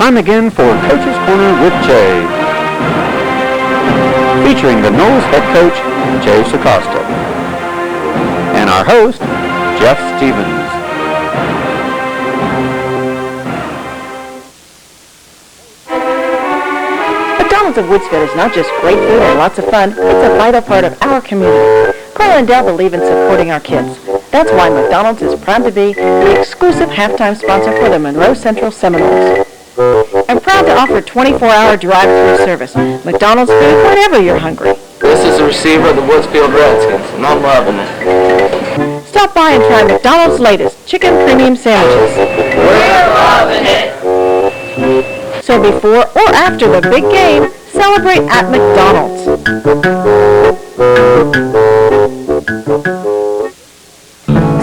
Time again for Coach's Corner with Jay, featuring the Knowles head coach, Jay Sacosta, and our host, Jeff Stevens. McDonald's of Woodsfield is not just great food and lots of fun, it's a vital part of our community. Carl and Dell believe in supporting our kids. That's why McDonald's is proud to be the exclusive halftime sponsor for the Monroe Central Seminoles. I'm proud to offer 24-hour drive-thru service. McDonald's food whenever you're hungry. This is the receiver of the Woodsfield Redskins, and I'm loving it. Stop by and try McDonald's latest chicken premium sandwiches. We're loving it. So before or after the big game, celebrate at McDonald's.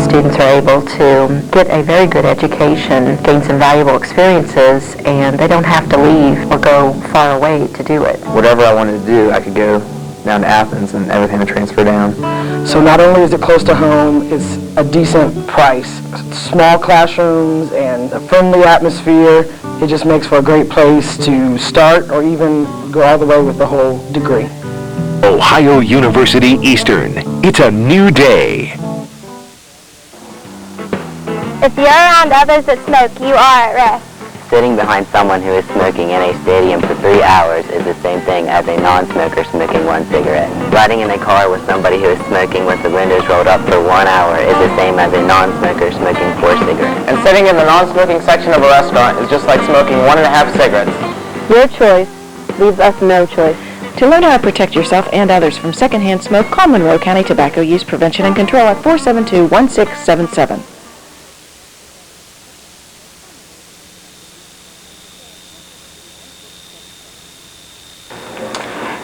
Students are able to get a very good education, gain some valuable experiences, and they don't have to leave or go far away to do it. Whatever I wanted to do, I could go down to Athens and everything would transfer down. So not only is it close to home, it's a decent price. Small classrooms and a friendly atmosphere. It just makes for a great place to start or even go all the way with the whole degree. Ohio University Eastern. It's a new day. If you're around others that smoke, you are at risk. Sitting behind someone who is smoking in a stadium for 3 hours is the same thing as a non-smoker smoking one cigarette. Riding in a car with somebody who is smoking with the windows rolled up for 1 hour is the same as a non-smoker smoking 4 cigarettes. And sitting in the non-smoking section of a restaurant is just like smoking 1.5 cigarettes. Your choice leaves us no choice. To learn how to protect yourself and others from secondhand smoke, call Monroe County Tobacco Use Prevention and Control at 472-1677.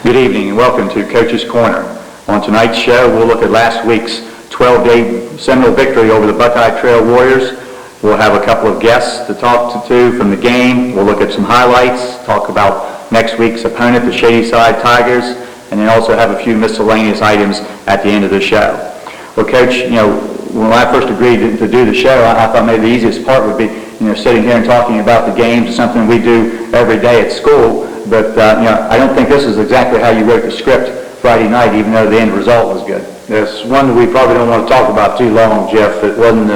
Good evening and welcome to Coach's Corner. On tonight's show, we'll look at last week's 12-day Seminole victory over the Buckeye Trail Warriors. We'll have a couple of guests to talk to from the game. We'll look at some highlights, talk about next week's opponent, the Shadyside Tigers, and then also have a few miscellaneous items at the end of the show. Well, Coach, when I first agreed to do the show, I thought maybe the easiest part would be, sitting here and talking about the games, something we do every day at school. But, I don't think this is exactly how you wrote the script Friday night, even though the end result was good. It's one that we probably don't want to talk about too long, Jeff. It wasn't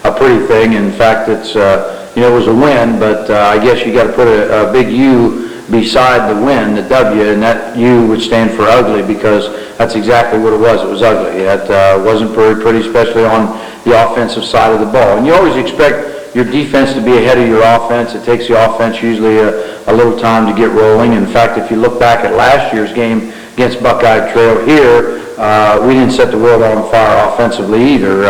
a pretty thing. In fact, it's, it was a win, but I guess you got to put a big U beside the win, the W, and that U would stand for ugly, because that's exactly what it was. It was ugly. It wasn't very pretty, especially on the offensive side of the ball. And you always expect your defense to be ahead of your offense. It takes the offense usually a little time to get rolling. In fact, if you look back at last year's game against Buckeye Trail here, we didn't set the world on fire offensively either.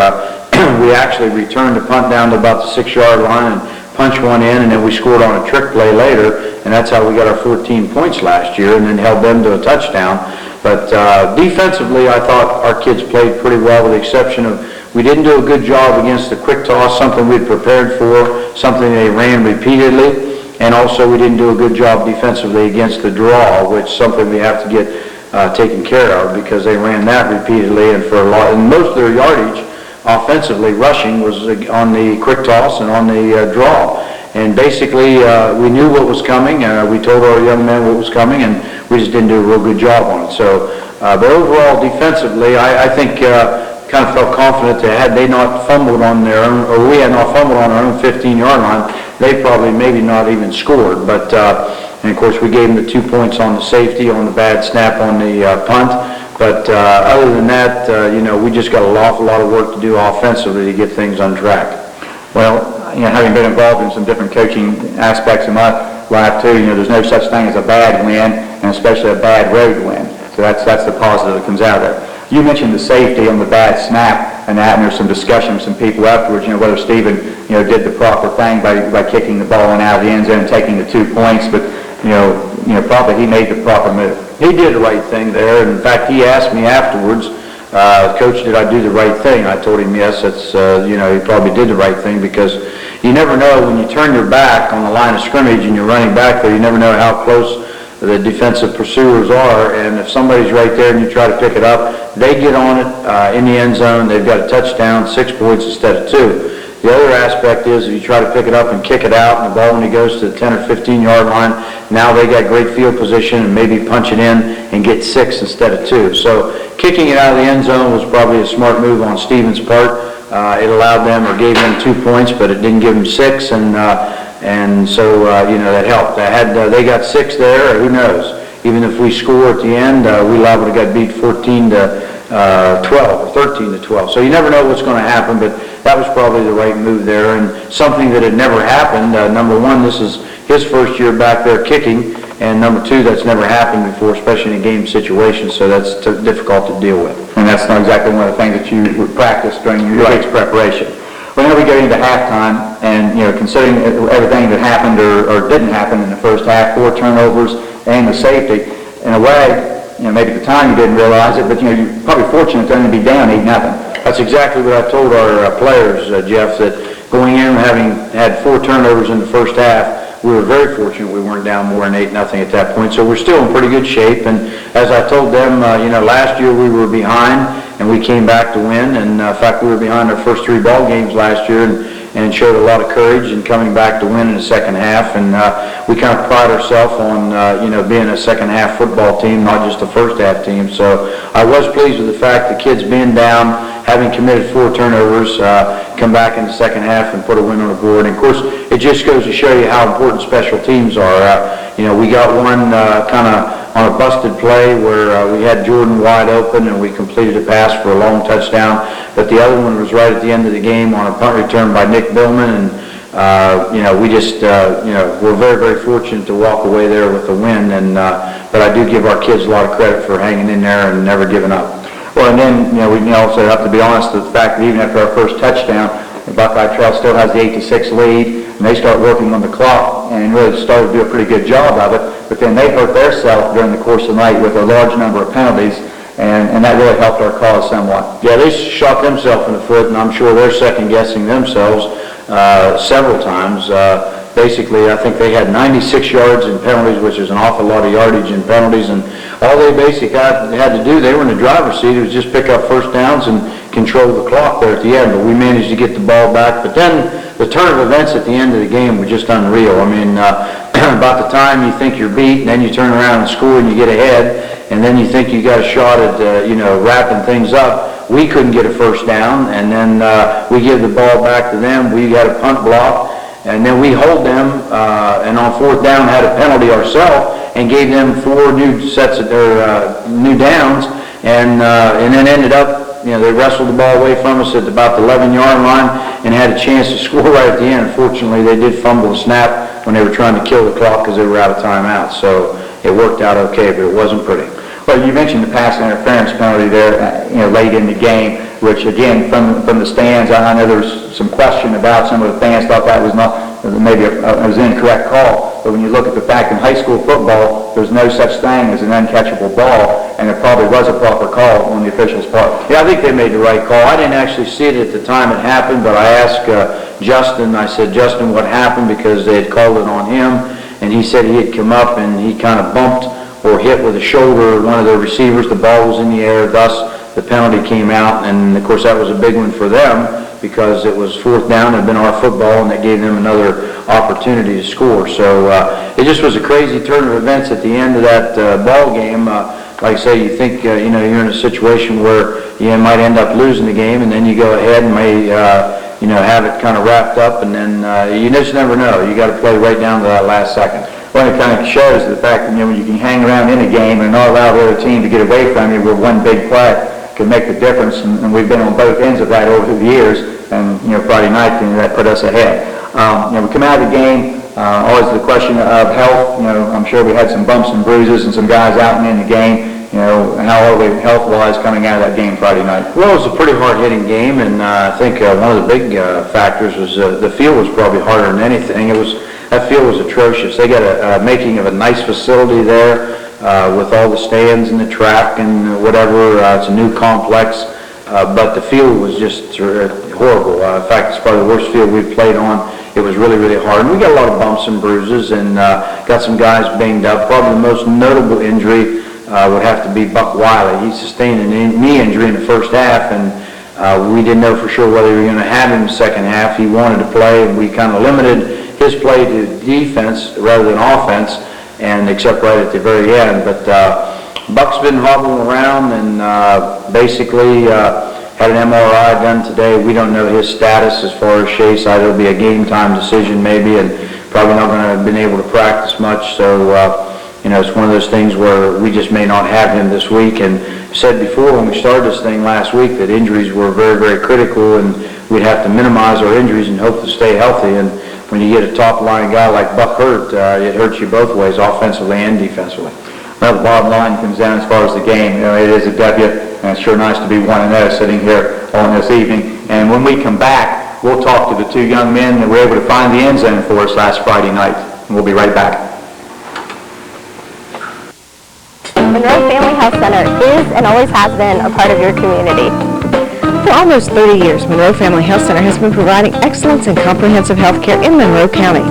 We actually returned the punt down to about the 6-yard line and punched one in, and then we scored on a trick play later, and that's how we got our 14 points last year, and then held them to a touchdown. But defensively, I thought our kids played pretty well, with the exception of we didn't do a good job against the quick toss, something we'd prepared for, something they ran repeatedly, and also we didn't do a good job defensively against the draw, which is something we have to get taken care of, because they ran that repeatedly, and for a lot, and most of their yardage offensively rushing was on the quick toss and on the draw. And basically, we knew what was coming. We told our young men what was coming, and we just didn't do a real good job on it. So, but overall, defensively, I think kind of felt confident that had they not fumbled on their own, or we had not fumbled on our own 15-yard line, they probably maybe not even scored. But and of course, we gave them the 2 points on the safety, on the bad snap on the punt. But other than that, we just got an awful lot of work to do offensively to get things on track. Well, having been involved in some different coaching aspects in my life too, there's no such thing as a bad win, and especially a bad road win. So that's the positive that comes out of it. You mentioned the safety on the bad snap, and there's some discussion with some people afterwards, whether Stephen, did the proper thing by kicking the ball in out of the end zone and taking the 2 points, but, probably he made the proper move. He did the right thing there. In fact, he asked me afterwards, Coach, did I do the right thing? I told him, yes, that's, he probably did the right thing, because you never know when you turn your back on the line of scrimmage and you're running back there, you never know how close the defensive pursuers are, and if somebody's right there and you try to pick it up, they get on it in the end zone, they've got a touchdown, 6 points instead of 2. The other aspect is if you try to pick it up and kick it out, and the ball only goes to the 10 or 15-yard line, now they got great field position and maybe punch it in and get 6 instead of 2. So kicking it out of the end zone was probably a smart move on Stevens' part. It allowed them or gave them 2 points, but it didn't give them 6, and so that helped. They got 6 there, who knows? Even if we score at the end, we liable to get beat 14 to 12 or 13 to 12. So you never know what's going to happen, but that was probably the right move there, and something that had never happened. Number one, this is his first year back there kicking, and number two, that's never happened before, especially in a game situation, so that's difficult to deal with. And that's not exactly one of the things that you would practice during your week's preparation. Well, now we get into halftime, and considering everything that happened or didn't happen in the first half, 4 turnovers and the safety, in a way, maybe at the time you didn't realize it, but you're probably fortunate to only be down 8-0. That's exactly what I told our players, Jeff, that going in having had 4 turnovers in the first half, we were very fortunate we weren't down more than 8-0 at that point. So we're still in pretty good shape. And as I told them, last year we were behind and we came back to win. And in fact, we were behind our first 3 ball games last year and showed a lot of courage in coming back to win in the second half. And we kind of pride ourselves on, being a second half football team, not just a first half team. So I was pleased with the fact the kids being down, having committed 4 turnovers, come back in the second half and put a win on the board. And of course, it just goes to show you how important special teams are. We got one kind of on a busted play where we had Jordan wide open and we completed a pass for a long touchdown. But the other one was right at the end of the game on a punt return by Nick Billman. And we just, we're very, very fortunate to walk away there with a win. And but I do give our kids a lot of credit for hanging in there and never giving up. Well, and then, we also have to be honest with the fact that even after our first touchdown, the Buckeye Trail still has the 8-6 lead, and they start working on the clock and really started to do a pretty good job of it. But then they hurt themselves during the course of the night with a large number of penalties, and that really helped our cause somewhat. Yeah, they shot themselves in the foot, and I'm sure they're second-guessing themselves several times. Basically, I think they had 96 yards in penalties, which is an awful lot of yardage in penalties, and all they basically had to do, they were in the driver's seat, it was just pick up first downs and control the clock there at the end. But we managed to get the ball back. But then the turn of events at the end of the game were just unreal. I mean, about the time you think you're beat, and then you turn around and score and you get ahead, and then you think you got a shot at, wrapping things up. We couldn't get a first down, and then we give the ball back to them. We got a punt block. And then we hold them, and on 4th down had a penalty ourselves, and gave them 4 new sets of their new downs, and then ended up, they wrestled the ball away from us at about the 11-yard line, and had a chance to score right at the end. Unfortunately, they did fumble the snap when they were trying to kill the clock because they were out of timeout. So it worked out okay, but it wasn't pretty. Well, you mentioned the pass interference penalty there, late in the game, which again, from the stands, I know there was some question about. Some of the fans thought that was not, maybe it was an incorrect call. But when you look at the fact in high school football, there's no such thing as an uncatchable ball, and it probably was a proper call on the official's part. Yeah, I think they made the right call. I didn't actually see it at the time it happened, but I asked Justin, I said, Justin, what happened? Because they had called it on him, and he said he had come up and he kind of bumped or hit with a shoulder one of the receivers. The ball was in the air, thus the penalty came out, and of course that was a big one for them because it was 4th down. It had been our football, and that gave them another opportunity to score. So it just was a crazy turn of events at the end of that ball game. Like I say, you think you're in a situation where you might end up losing the game, and then you go ahead and may have it kind of wrapped up, and then you just never know. You got to play right down to that last second. Well, it kind of shows the fact that when you can hang around in a game and not allow the other team to get away from you with one big play can make the difference, and we've been on both ends of that over the years, and Friday night that put us ahead. We come out of the game, always the question of health. I'm sure we had some bumps and bruises and some guys out and in the game. How are we health-wise coming out of that game Friday night? Well, it was a pretty hard-hitting game, and I think one of the big factors was the field was probably harder than anything. That field was atrocious. They got a making of a nice facility there with all the stands and the track and whatever. It's a new complex, but the field was just horrible. In fact, it's probably the worst field we've played on. It was really, really hard. And we got a lot of bumps and bruises and got some guys banged up. Probably the most notable injury would have to be Buck Wiley. He sustained a knee injury in the first half, and We didn't know for sure whether we were going to have him second half. He wanted to play, and we kind of limited his play to defense rather than offense, and except right at the very end. But Buck's been hobbling around and basically had an MRI done today. We don't know his status as far as Shay's side. It'll be a game time decision maybe, and probably not going to have been able to practice much. So, it's one of those things where we just may not have him this week. And said before when we started this thing last week that injuries were very, very critical, and we'd have to minimize our injuries and hope to stay healthy. And when you get a top-line guy like Buck hurt, it hurts you both ways, offensively and defensively. Well, the bottom line comes down as far as the game. It is a W, and it's sure nice to be 1-0 sitting here on this evening. And when we come back, we'll talk to the two young men that were able to find the end zone for us last Friday night. And we'll be right back. Monroe Family Health Center is and always has been a part of your community. For almost 30 years, Monroe Family Health Center has been providing excellence in comprehensive health care in Monroe County.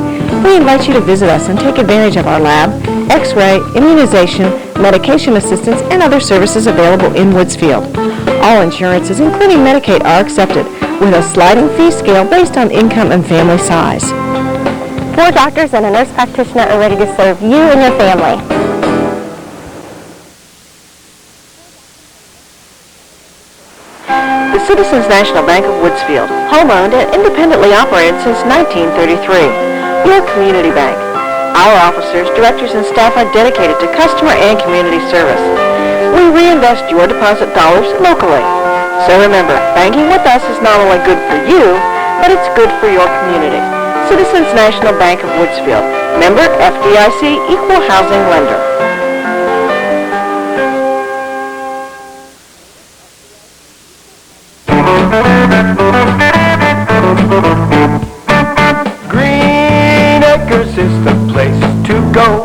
We invite you to visit us and take advantage of our lab, x-ray, immunization, medication assistance, and other services available in Woodsfield. All insurances, including Medicaid, are accepted with a sliding fee scale based on income and family size. 4 doctors and a nurse practitioner are ready to serve you and your family. The Citizens National Bank of Woodsfield, home-owned and independently operated since 1933. Your community bank. Our officers, directors, and staff are dedicated to customer and community service. We reinvest your deposit dollars locally. So remember, banking with us is not only good for you, but it's good for your community. Citizens National Bank of Woodsfield. Member FDIC Equal Housing Lender. Green Acres is the place to go.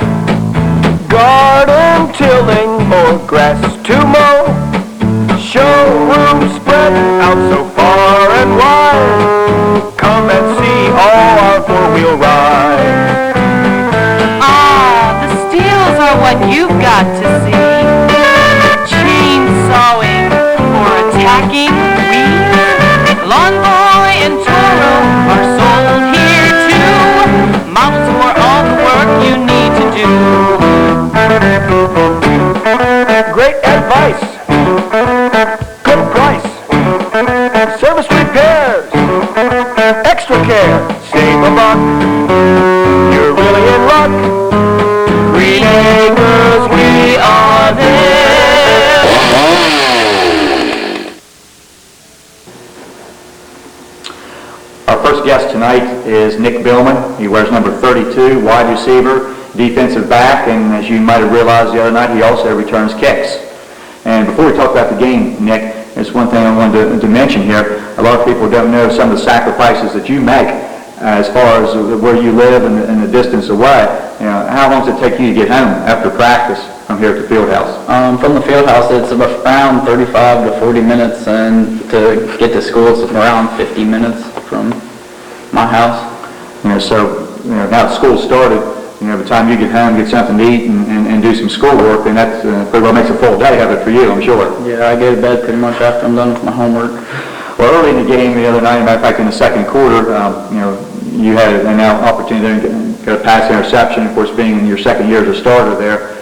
Garden tilling or grass to mow. Showroom spread out so far and wide. Come and see all our four-wheel rides. Ah, the steels are what you've got to see. Chainsawing or attacking weeds. Lawn Boy and Toro are sold here too. Models for all the work you need to do. Great advice. Good price. Service repairs. Extra care. Save a buck. You're really in luck. Green Acres, we are there. Our first guest tonight is Nick Billman. He wears number 32, wide receiver, defensive back, and as you might have realized the other night, he also returns kicks. And before we talk about the game, Nick, there's one thing I wanted to mention here. A lot of people don't know some of the sacrifices that you make as far as where you live and the distance away. How long does it take you to get home after practice from here at the field house? From the field house, it's around 35 to 40 minutes, and to get to school, it's around 50 minutes from my house. Now that school started, by the time you get home, get something to eat, and do some schoolwork, and that pretty well makes a full day of it for you, I'm sure. Yeah, I go to bed pretty much after I'm done with my homework. Well, early in the game the other night, matter of fact, in the second quarter, you had an opportunity to get a pass interception. Of course, being in your second year as a starter there,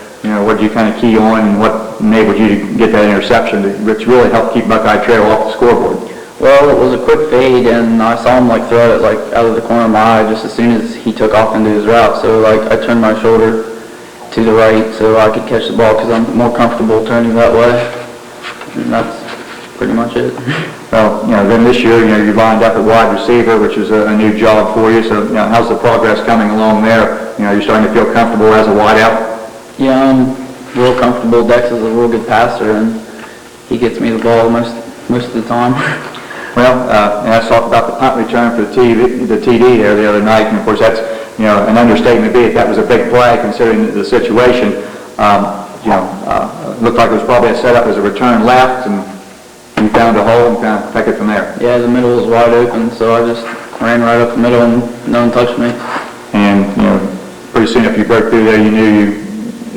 what did you kind of key on, and what enabled you to get that interception, which really helped keep Buckeye Trail off the scoreboard? Well, it was a quick fade, and I saw him throw it out of the corner of my eye just as soon as he took off into his route. So I turned my shoulder to the right so I could catch the ball because I'm more comfortable turning that way. And that's pretty much it. Well, then this year, you lined up at wide receiver, which is a new job for you. So, how's the progress coming along there? You're starting to feel comfortable as a wideout? Yeah, I'm real comfortable. Dex is a real good passer, and he gets me the ball most of the time. Well, let's talk about the punt return for the TD there the other night, and of course that's an understatement to be if that was a big play considering the situation. Looked like it was probably a setup as a return left, and you found a hole and kind of took it from there. Yeah, the middle was wide open, so I just ran right up the middle and no one touched me. And pretty soon after you broke through there, you knew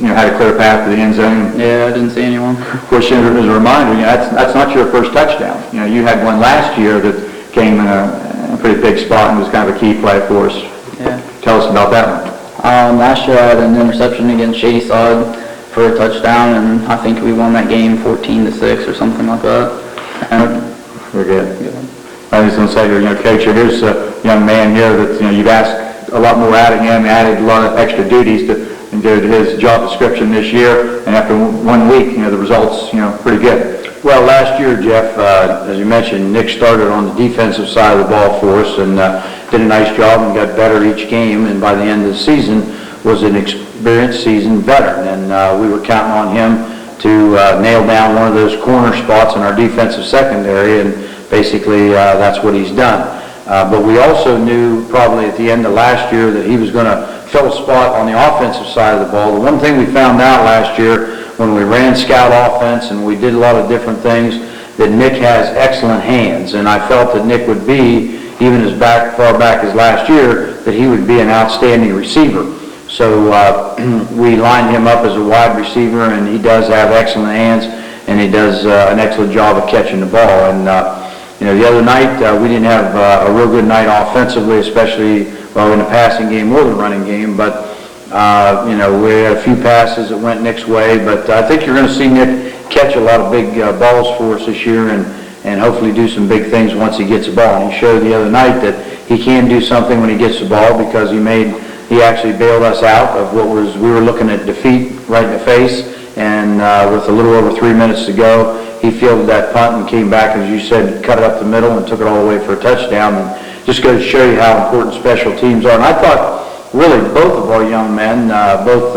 had a clear path to the end zone. Yeah, I didn't see anyone. Of course, as a reminder, that's not your first touchdown. You had one last year that came in a pretty big spot and was kind of a key play for us. Yeah. Tell us about that one. Last year I had an interception against Shadyside for a touchdown, and I think we won that game 14-6 or something like that. Very good. I was going to say, Coach, here's a young man here that, you've asked a lot more out of him, added a lot of extra duties to his job description this year, and after 1 week, the results, pretty good. Well, last year, Jeff, as you mentioned, Nick started on the defensive side of the ball for us and did a nice job and got better each game, and by the end of the season was an experienced seasoned veteran, and we were counting on him to nail down one of those corner spots in our defensive secondary, and basically that's what he's done. But we also knew probably at the end of last year that he was going to fill a spot on the offensive side of the ball. The one thing we found out last year when we ran scout offense and we did a lot of different things, that Nick has excellent hands, and I felt that Nick would be, even as far back as last year, that he would be an outstanding receiver. So we lined him up as a wide receiver, and he does have excellent hands, and he does an excellent job of catching the ball. And the other night we didn't have a real good night offensively, especially in the passing game or the running game, but we had a few passes that went Nick's way, but I think you're going to see Nick catch a lot of big balls for us this year and hopefully do some big things once he gets the ball. And he showed the other night that he can do something when he gets the ball, because he actually bailed us out of we were looking at defeat right in the face, and with a little over 3 minutes to go, he fielded that punt and came back, as you said, cut it up the middle and took it all the way for a touchdown. And just goes to show you how important special teams are. And I thought really both of our young men, both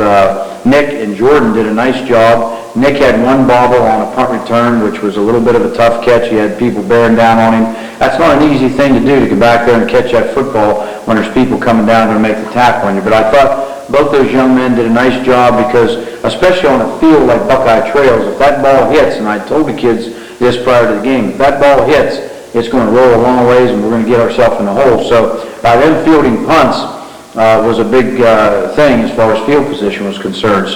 Nick and Jordan, did a nice job. Nick had one bobble on a punt return, which was a little bit of a tough catch. He had people bearing down on him. That's not an easy thing to do, to go back there and catch that football when there's people coming down to make the tackle on you. But I thought both those young men did a nice job, because especially on a field like Buckeye Trails, if that ball hits, and I told the kids this prior to the game, if that ball hits, it's going to roll a long ways and we're going to get ourselves in the hole. So by them fielding punts was a big thing as far as field position was concerned.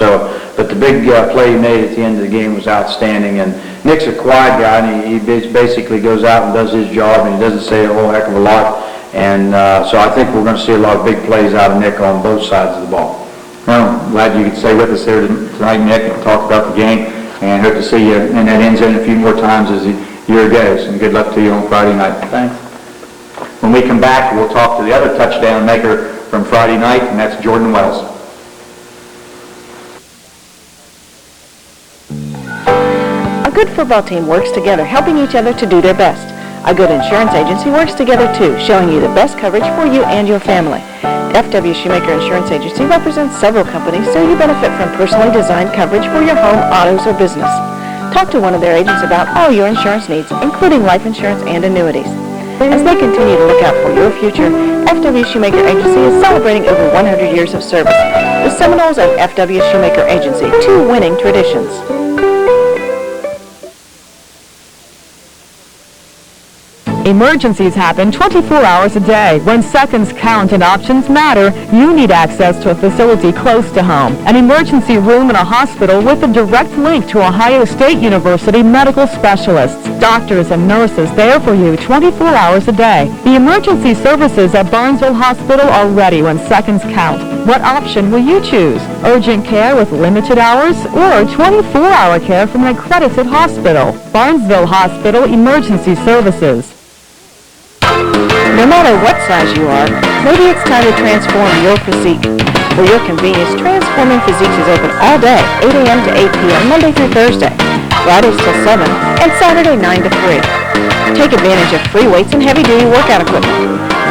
But the big play he made at the end of the game was outstanding. And Nick's a quiet guy, and he basically goes out and does his job, and he doesn't say a whole heck of a lot. And so I think we're going to see a lot of big plays out of Nick on both sides of the ball. Well, I'm glad you could stay with us here tonight, Nick, and talk about the game, and hope to see you in that end zone a few more times as the year goes. And good luck to you on Friday night. Thanks. When we come back, we'll talk to the other touchdown maker from Friday night, and that's Jordan Wells. A good football team works together, helping each other to do their best. A good insurance agency works together too, showing you the best coverage for you and your family. FW Shoemaker Insurance Agency represents several companies, so you benefit from personally designed coverage for your home, autos, or business. Talk to one of their agents about all your insurance needs, including life insurance and annuities. As they continue to look out for your future, FW Shoemaker Agency is celebrating over 100 years of service. The Seminoles and FW Shoemaker Agency, two winning traditions. Emergencies happen 24 hours a day. When seconds count and options matter, you need access to a facility close to home. An emergency room in a hospital with a direct link to Ohio State University medical specialists. Doctors and nurses there for you 24 hours a day. The emergency services at Barnesville Hospital are ready when seconds count. What option will you choose? Urgent care with limited hours or 24-hour care from an accredited hospital? Barnesville Hospital Emergency Services. No matter what size you are, maybe it's time to transform your physique. For your convenience, Transforming Physiques is open all day, 8 a.m. to 8 p.m., Monday through Thursday, Fridays till 7, and Saturday 9 to 3. Take advantage of free weights and heavy-duty workout equipment.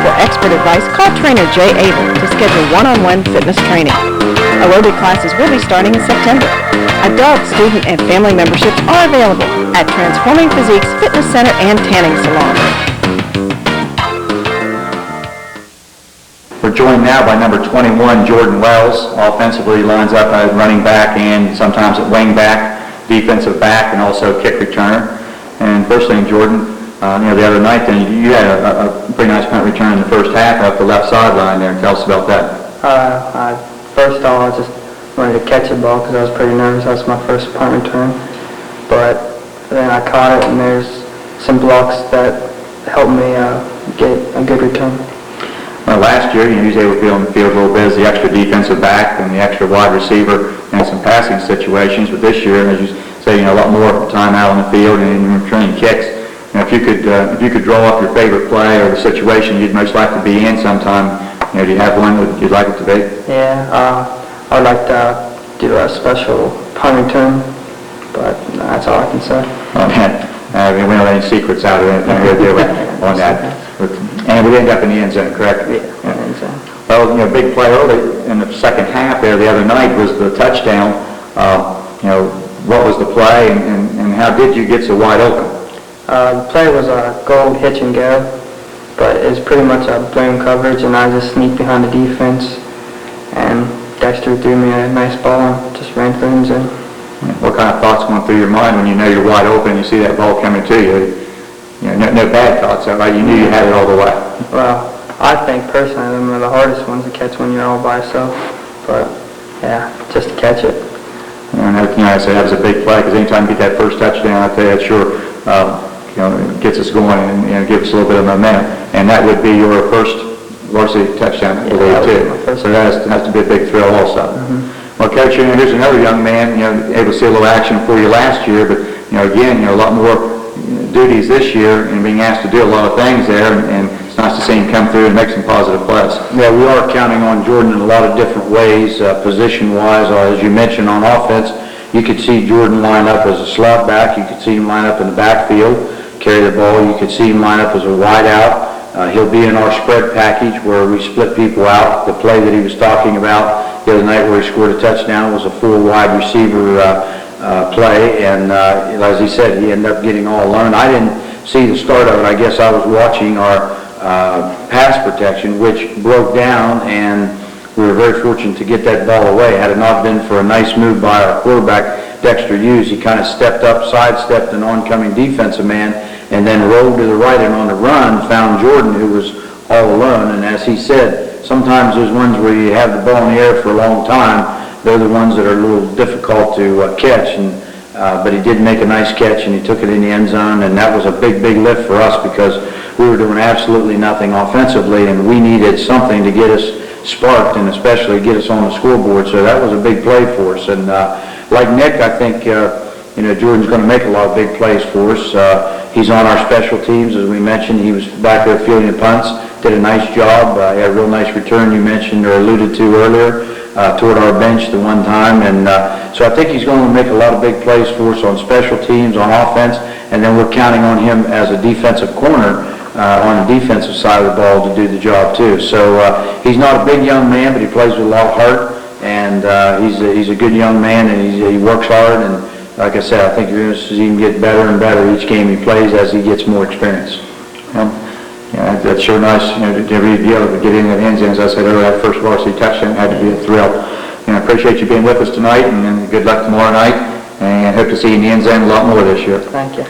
For expert advice, call trainer Jay Abel to schedule one-on-one fitness training. Aerobic classes will be starting in September. Adult, student, and family memberships are available at Transforming Physiques Fitness Center and Tanning Salon. We're joined now by number 21, Jordan Wells. Offensively, he lines up as running back and sometimes at wing back, defensive back, and also kick returner. And first thing, Jordan, the other night, then you had a pretty nice punt return in the first half up the left sideline there. Tell us about that. First of all, I was just ready to catch the ball because I was pretty nervous. That was my first punt return. But then I caught it, and there's some blocks that helped me get a good return. Well, last year, he was able to be on the field a little bit as the extra defensive back and the extra wide receiver in some passing situations. But this year, as you say, a lot more time out on the field and returning kicks. If you could draw up your favorite play or the situation you'd most like to be in sometime, do you have one that you'd like it to be? Yeah, I would like to do a special punt return, but that's all I can say. Okay. We don't have any secrets out of anything here, do we, on that? And we ended up in the end zone, correct? Yeah, end zone. Well, big play early in the second half there the other night was the touchdown. What was the play and how did you get so wide open? The play was a goal hitch and go, but it was pretty much a blown coverage, and I just sneaked behind the defense, and Dexter threw me a nice ball and just ran through the end zone. What kind of thoughts going through your mind when you know you're wide open, you see that ball coming to you? No bad thoughts, right? You knew you had it all the way. Well, I think personally them are the hardest ones to catch when you're all by yourself, but yeah, just to catch it. And I say that was a big play because anytime you get that first touchdown, I tell you, it sure gets us going and gives us a little bit of momentum. And that would be your first varsity touchdown, I believe, too. So that has to be a big thrill also. Well, Coach, here's another young man, able to see a little action for you last year, but, again, a lot more duties this year and being asked to do a lot of things there, and it's nice to see him come through and make some positive plays. Yeah, we are counting on Jordan in a lot of different ways, position-wise. As you mentioned, on offense, you could see Jordan line up as a slot back. You could see him line up in the backfield, carry the ball. You could see him line up as a wide out. He'll be in our spread package where we split people out. The play that he was talking about the other night where he scored a touchdown was a full wide receiver play, and as he said, he ended up getting all alone. I didn't see the start of it. I guess I was watching our pass protection, which broke down, and we were very fortunate to get that ball away. Had it not been for a nice move by our quarterback, Dexter Hughes, he kind of stepped up, sidestepped an oncoming defensive man, and then rolled to the right and on the run found Jordan, who was all alone. And as he said, sometimes those ones where you have the ball in the air for a long time, they're the ones that are a little difficult to catch. And but he did make a nice catch, and he took it in the end zone, and that was a big lift for us because we were doing absolutely nothing offensively, and we needed something to get us sparked and especially get us on the scoreboard. So that was a big play for us. And like Nick, I think Jordan's going to make a lot of big plays for us. He's on our special teams, as we mentioned. He was back there fielding the punts, did a nice job. He had a real nice return you mentioned or alluded to earlier toward our bench the one time. And so I think he's going to make a lot of big plays for us on special teams, on offense, and then we're counting on him as a defensive corner on the defensive side of the ball to do the job too. So he's not a big young man, but he plays with a lot of heart, and he's a good young man, and he works hard. And like I said, I think you're going to see him get better and better each game he plays as he gets more experience. That's sure nice, to be able to get in that end zone. As I said earlier, that first varsity touchdown had to be a thrill. I appreciate you being with us tonight, and good luck tomorrow night, and hope to see you in the end zone a lot more this year. Thank you.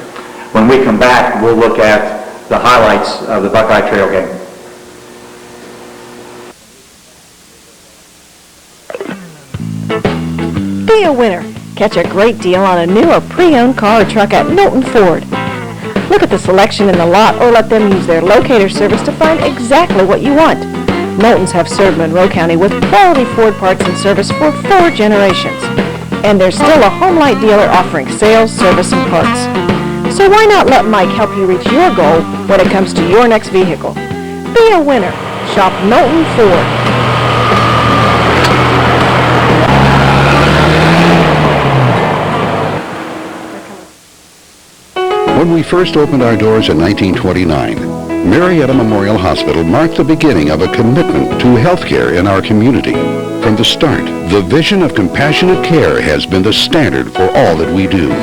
When we come back, we'll look at the highlights of the Buckeye Trail game. Be a winner. Catch a great deal on a new or pre-owned car or truck at Milton Ford. Look at the selection in the lot or let them use their locator service to find exactly what you want. Milton's have served Monroe County with quality Ford parts and service for 4 generations. And there's still a Home Light dealer offering sales, service, and parts. So why not let Mike help you reach your goal when it comes to your next vehicle? Be a winner. Shop Milton Ford. When we first opened our doors in 1929, Marietta Memorial Hospital marked the beginning of a commitment to healthcare in our community. From the start, the vision of compassionate care has been the standard for all that we do.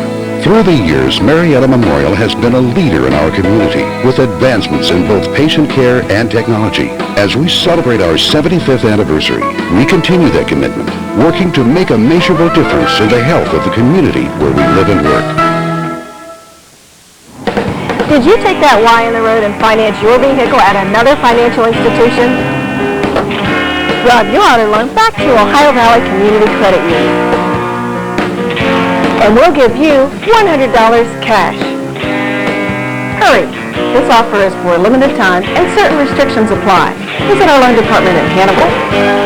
Through the years, Marietta Memorial has been a leader in our community with advancements in both patient care and technology. As we celebrate our 75th anniversary, we continue that commitment, working to make a measurable difference in the health of the community where we live and work. Did you take that Y in the road and finance your vehicle at another financial institution? drive your auto loan back to Ohio Valley Community Credit Union. And we'll give you $100 cash. Hurry! This offer is for a limited time and certain restrictions apply. Visit our loan department in Hannibal,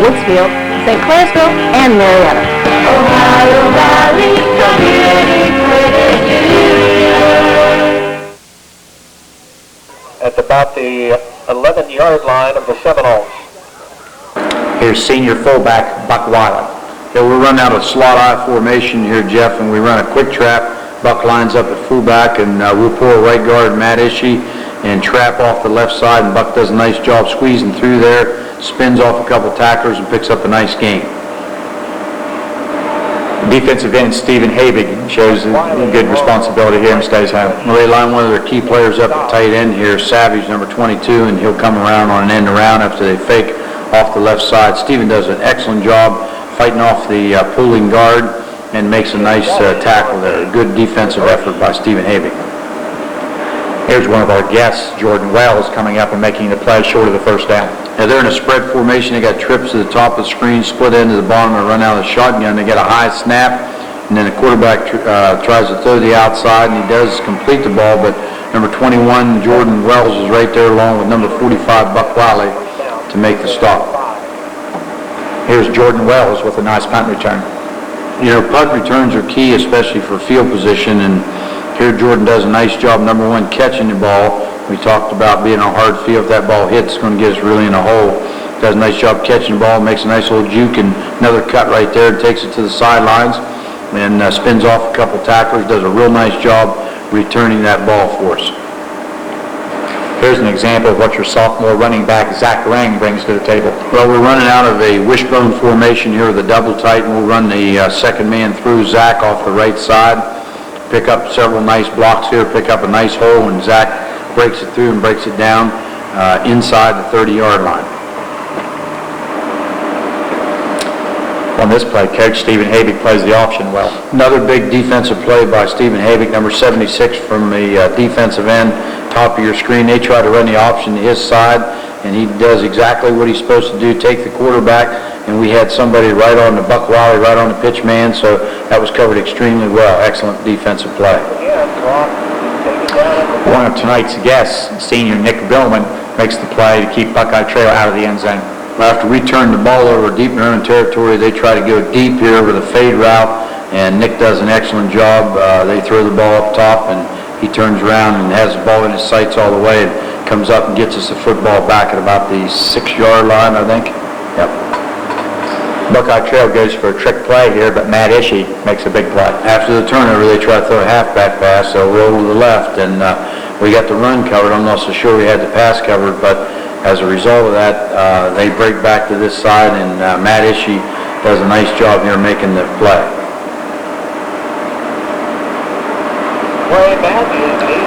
Woodsfield, St. Clairsville, and Marietta. Ohio Valley Community Credit Union. At about the 11-yard line of the Seminoles. Here's senior fullback Buck Wiley. Yeah, we're running out of slot I formation here, Jeff, and we run a quick trap. Buck lines up at fullback, and we'll pull a right guard, Matt Ishii, and trap off the left side, and Buck does a nice job squeezing through there, spins off a couple tacklers, and picks up a nice gain. Defensive end Stephen Habig shows good responsibility here and stays home. Well, they line one of their key players up at tight end here, Savage, number 22, and he'll come around on an end around after they fake off the left side. Stephen does an excellent job fighting off the pulling guard and makes a nice tackle there. Good defensive effort by Stephen Habig. Here's one of our guests, Jordan Wells, coming up and making the play short of the first down. Now they're in a spread formation. They got trips to the top of the screen, split end to the bottom, and run out of the shotgun. They get a high snap, and then the quarterback tries to throw the outside, and he does complete the ball, but number 21, Jordan Wells, is right there along with number 45, Buck Wiley, to make the stop. Here's Jordan Wells with a nice punt return. You know, punt returns are key, especially for field position, and here Jordan does a nice job, number one, catching the ball. We talked about being on a hard field. If that ball hits, it's going to get us really in a hole. Does a nice job catching the ball, makes a nice little juke, and another cut right there, and takes it to the sidelines, and spins off a couple tacklers, does a real nice job returning that ball for us. Here's an example of what your sophomore running back, Zach Rang, brings to the table. Well, we're running out of a wishbone formation here with a double tight, and we'll run the second man through Zach off the right side. Pick up several nice blocks here, pick up a nice hole, and Zach breaks it through and breaks it down inside the 30-yard line. On this play, Coach Stephen Habig plays the option well. Another big defensive play by Stephen Habig, number 76 from the defensive end, top of your screen. They try to run the option to his side, and he does exactly what he's supposed to do, take the quarterback, and we had somebody right on the Buck Wiley, right on the pitch man, so that was covered extremely well. Excellent defensive play. One of tonight's guests, senior Nick Billman, makes the play to keep Buckeye Trail out of the end zone. After we turn the ball over deep in their own territory, they try to go deep here with a fade route, and Nick does an excellent job. They throw the ball up top, and he turns around and has the ball in his sights all the way, and comes up and gets us the football back at about the 6-yard line, I think. Yep. Buckeye Trail goes for a trick play here, but Matt Ishii makes a big play. After the turnover, they try to throw a halfback pass, so roll to the left, and we got the run covered. I'm not so sure we had the pass covered, but as a result of that, they break back to this side, and Matt Ishii does a nice job here making the play.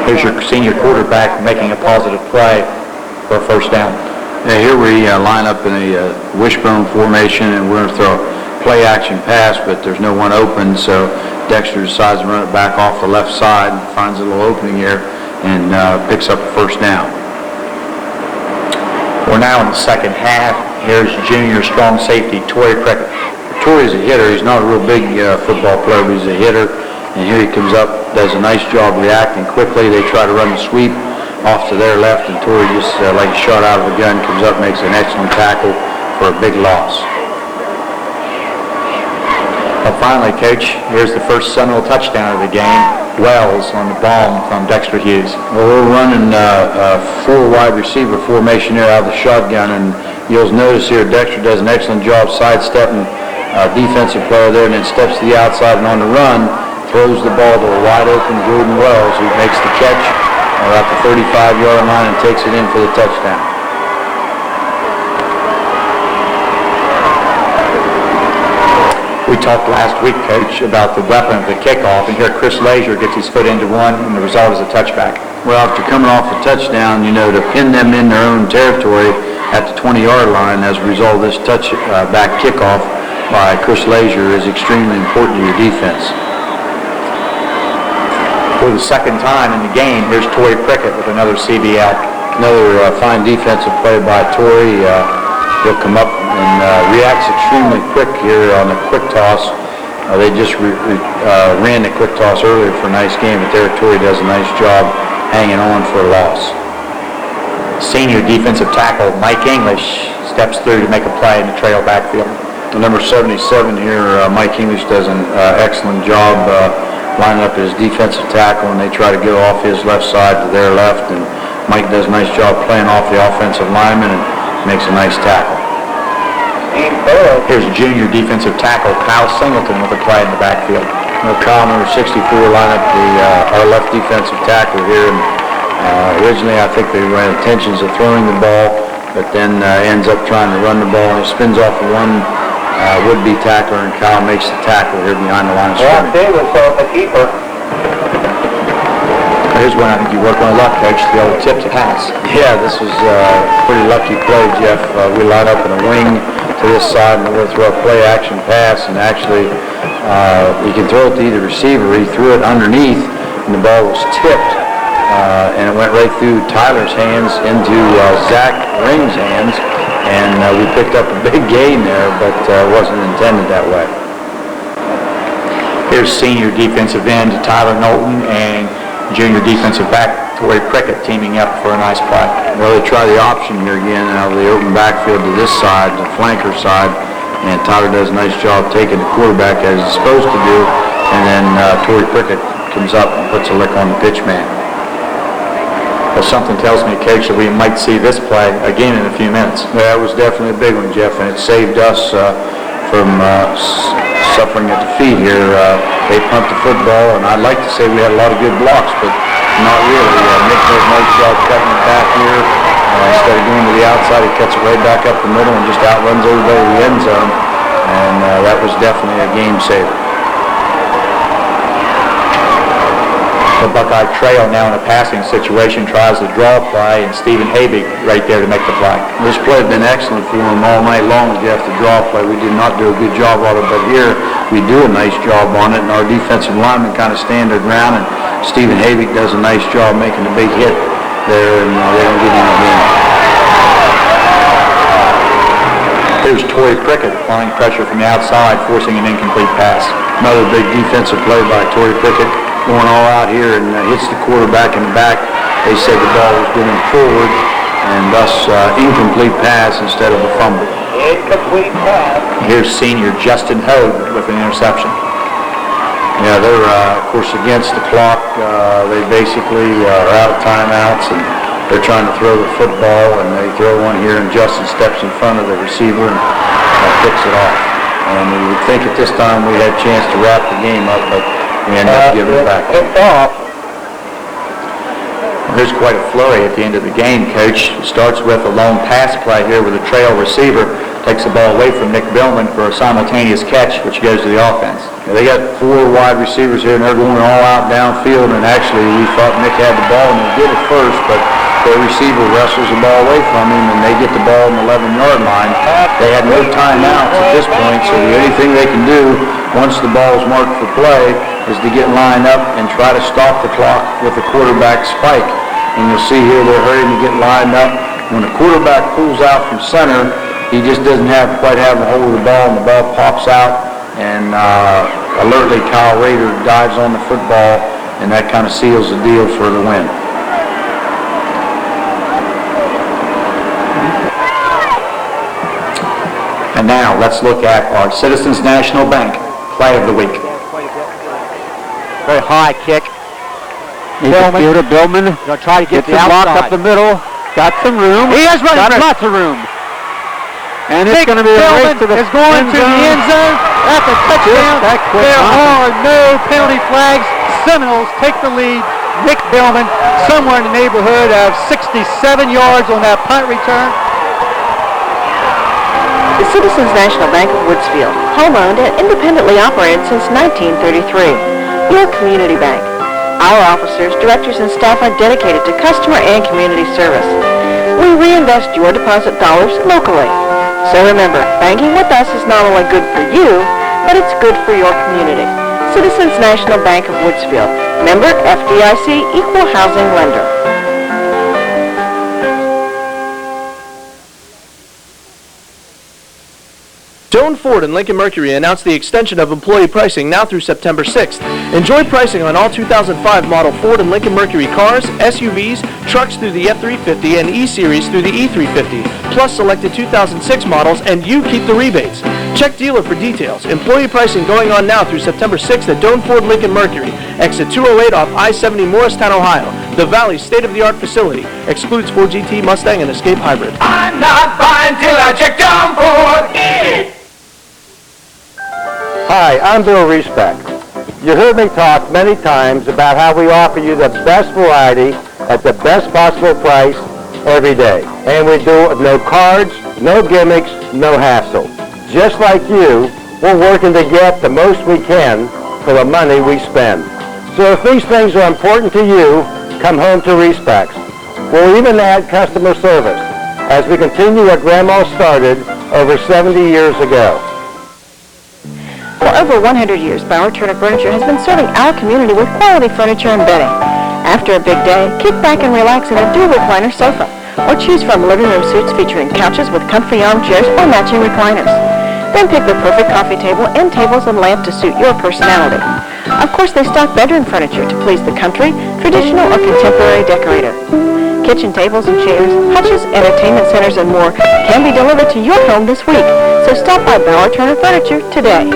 Here's your senior quarterback making a positive play for a first down. Yeah, here we line up in a wishbone formation, and we're going to throw a play-action pass, but there's no one open, so Dexter decides to run it back off the left side, finds a little opening here, and picks up a first down. We're now in the second half. Here's junior strong safety, Torrey Prickett. Torrey's a hitter. He's not a real big football player, but he's a hitter. And here he comes up, does a nice job reacting quickly. They try to run the sweep off to their left, and Torrey just like a shot out of a gun, comes up, makes an excellent tackle for a big loss. Well, finally, Coach, here's the first Seminole touchdown of the game. Wells on the bomb from Dexter Hughes. Well, we're running a 4 wide receiver formation here out of the shotgun, and you'll notice here Dexter does an excellent job sidestepping a defensive player there, and then steps to the outside, and on the run throws the ball to a wide open Jordan Wells, who makes the catch at the 35-yard line and takes it in for the touchdown. We talked last week, Coach, about the weapon of the kickoff, and here Chris Lazier gets his foot into one, and the result is a touchback. Well, after coming off a touchdown, to pin them in their own territory at the 20-yard line as a result of this touchback kickoff by Chris Lazier is extremely important to your defense. For the second time in the game, here's Torrey Prickett with another CBL. Another fine defensive play by Torrey. He'll come up and reacts extremely quick here on the quick toss. They just ran the quick toss earlier for a nice game, but there Torrey does a nice job hanging on for a loss. Senior defensive tackle Mike English steps through to make a play in the trail backfield. The number 77 here, Mike English, does an excellent job lining up his defensive tackle, and they try to go off his left side to their left, and Mike does a nice job playing off the offensive lineman and makes a nice tackle. Here's junior defensive tackle Kyle Singleton with a play in the backfield. Kyle, number 64, line up our left defensive tackle here, and originally I think they ran intentions of throwing the ball, but then ends up trying to run the ball, and he spins off of one would-be tackler, and Kyle makes the tackle here behind the line of scrimmage. Davis on the keeper. Here's one I think you work on a lot, Coach, the old tip to pass. Yeah, this was a pretty lucky play, Jeff. We line up in a wing to this side, and we're going to throw a play-action pass, and actually you can throw it to either receiver. He threw it underneath, and the ball was tipped, and it went right through Tyler's hands into Zach Ring's hands, and we picked up a big gain there, but it wasn't intended that way. Here's senior defensive end Tyler Knowlton and junior defensive back Torrey Prickett teaming up for a nice play. Well, they try the option here again out of the open backfield to this side, the flanker side, and Tyler does a nice job taking the quarterback as he's supposed to do, and then Torrey Prickett comes up and puts a lick on the pitch man. Well, something tells me, Coach, that we might see this play again in a few minutes. Yeah, that was definitely a big one, Jeff, and it saved us from suffering a defeat here. They pumped the football, and I'd like to say we had a lot of good blocks, but not really. Nick does a nice job cutting it back here. Instead of going to the outside, he cuts it right back up the middle and just outruns everybody to the end zone, and that was definitely a game saver. The Buckeye Trail now in a passing situation tries to draw play, and Stephen Habig right there to make the play. This play had been excellent for him all night long as you have to draw play. We did not do a good job of it, but here we do a nice job on it, and our defensive linemen kind of stand their ground, and Stephen Habig does a nice job making a big hit there, and they don't get him again. Here's Torrey Prickett applying pressure from the outside, forcing an incomplete pass. Another big defensive play by Torrey Prickett, going all out here and hits the quarterback in the back. They said the ball was going forward, and thus incomplete pass instead of a fumble. Incomplete pass. Here's senior Justin Hogue with an interception. Yeah, they're, of course, against the clock. They basically are out of timeouts, and they're trying to throw the football, and they throw one here, and Justin steps in front of the receiver and picks it off. And we would think at this time we had a chance to wrap the game up, but we end up giving it back. Well, here's quite a flurry at the end of the game, Coach. It starts with a long pass play here with a trail receiver. Takes the ball away from Nick Billman for a simultaneous catch, which goes to the offense. Yeah, they got 4 wide receivers here, and they're going all out downfield, and actually we thought Nick had the ball, and he did it first, but their receiver wrestles the ball away from him, and they get the ball on the 11-yard line. They had no timeouts at this point, so the only thing they can do once the ball is marked for play is to get lined up and try to stop the clock with the quarterback spike. And you'll see here they're hurrying to get lined up. When the quarterback pulls out from center, he just doesn't quite have a hold of the ball, and the ball pops out, and alertly Kyle Rader dives on the football, and that kind of seals the deal for the win. And now let's look at our Citizens National Bank play of the week. Very high kick. Billman. Going to try to get the outside. Block up the middle. Got some room. He has running room. Lots of room. And it's going to be a race to the end zone. To the end zone. That's a touchdown. There are no penalty flags. Seminoles take the lead. Nick Billman somewhere in the neighborhood of 67 yards on that punt return. The Citizens National Bank of Woodsfield, home-owned and independently operated since 1933. Your community bank. Our officers, directors, and staff are dedicated to customer and community service. We reinvest your deposit dollars locally. So remember, banking with us is not only good for you, but it's good for your community. Citizens National Bank of Woodsfield, member FDIC, equal housing lender. Doane Ford and Lincoln Mercury announced the extension of employee pricing now through September 6th. Enjoy pricing on all 2005 model Ford and Lincoln Mercury cars, SUVs, trucks through the F-350 and E-Series through the E-350, plus selected 2006 models, and you keep the rebates. Check dealer for details. Employee pricing going on now through September 6th at Doane Ford Lincoln Mercury, exit 208 off I-70 Morristown, Ohio. The Valley's state-of-the-art facility. Excludes Ford GT, Mustang, and Escape Hybrid. I'm not buying till I check Doane Ford. Hi, I'm Bill Respect. You heard me talk many times about how we offer you the best variety at the best possible price every day. And we do it with no cards, no gimmicks, no hassle. Just like you, we're working to get the most we can for the money we spend. So if these things are important to you, come home to Respects. We'll even add customer service as we continue what Grandma started over 70 years ago. For over 100 years, Bauer Turner Furniture has been serving our community with quality furniture and bedding. After a big day, kick back and relax in a dual recliner sofa, or choose from living room suites featuring couches with comfy armchairs or matching recliners. Then pick the perfect coffee table and tables and lamp to suit your personality. Of course, they stock bedroom furniture to please the country, traditional, or contemporary decorator. Kitchen tables and chairs, hutches, entertainment centers, and more can be delivered to your home this week. So stop by Bauer Turner Furniture today.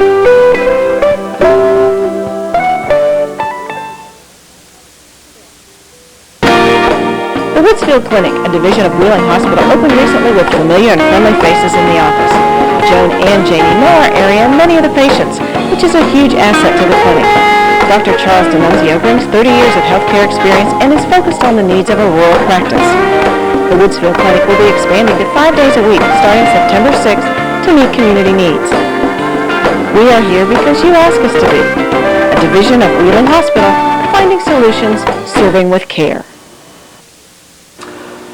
The Woodsfield Clinic, a division of Wheeling Hospital, opened recently with familiar and friendly faces in the office. Joan and Jamie know our area and many of the patients, which is a huge asset to the clinic. Dr. Charles D'Annunzio brings 30 years of healthcare experience and is focused on the needs of a rural practice. The Woodsfield Clinic will be expanding to 5 days a week starting September 6th to meet community needs. We are here because you ask us to be. A division of Wheeling Hospital, finding solutions, serving with care.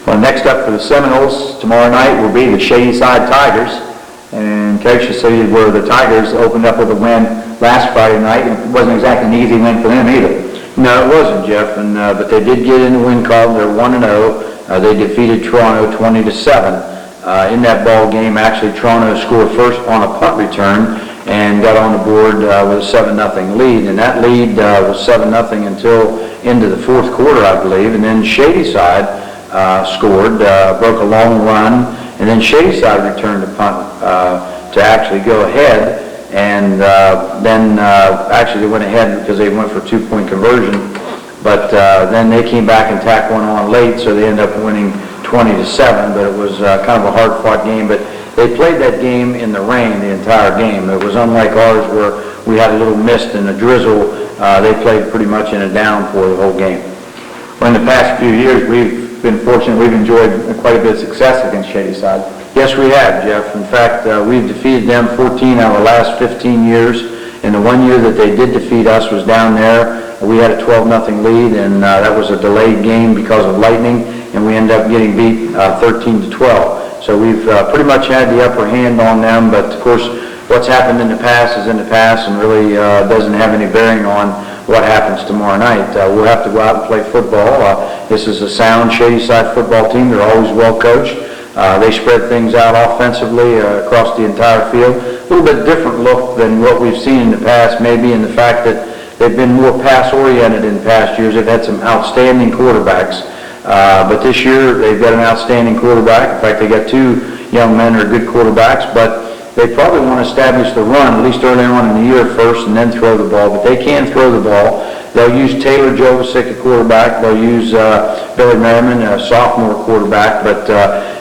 Well, next up for the Seminoles tomorrow night will be the Shadyside Tigers. And Coach, you see where the Tigers opened up with a win last Friday night. It wasn't exactly an easy win for them either. No, it wasn't, Jeff, and but they did get in the win column. They're 1-0. They defeated Toronto 20-7. In that ball game, actually, Toronto scored first on a punt return and got on the board with a 7-0 lead. And that lead was 7-0 until into the fourth quarter, I believe. And then Shadyside scored, broke a long run, and then Shadyside returned the punt to actually go ahead. And then actually they went ahead because they went for a 2-point conversion. But then they came back and tacked one on late, so they ended up winning 20-7. But it was kind of a hard-fought game. But they played that game in the rain the entire game. It was unlike ours where we had a little mist and a drizzle. They played pretty much in a downpour the whole game. Well, in the past few years, we've been fortunate. We've enjoyed quite a bit of success against Shadyside. Yes, we have, Jeff. In fact, we've defeated them 14 out of the last 15 years. And the one year that they did defeat us was down there. We had a 12-0 lead, and that was a delayed game because of lightning, and we ended up getting beat 13-12. So we've pretty much had the upper hand on them, but of course, what's happened in the past is in the past and really doesn't have any bearing on what happens tomorrow night. We'll have to go out and play football. This is a sound Shadyside football team. They're always well coached. They spread things out offensively across the entire field. A little bit different look than what we've seen in the past, maybe in the fact that they've been more pass-oriented in past years. They've had some outstanding quarterbacks. But this year, they've got an outstanding quarterback. In fact, they got two young men who are good quarterbacks, but they probably want to establish the run, at least early on in the year first, and then throw the ball. But they can throw the ball. They'll use Taylor Jovicic, a quarterback. They'll use Billy Merriman, a sophomore quarterback. But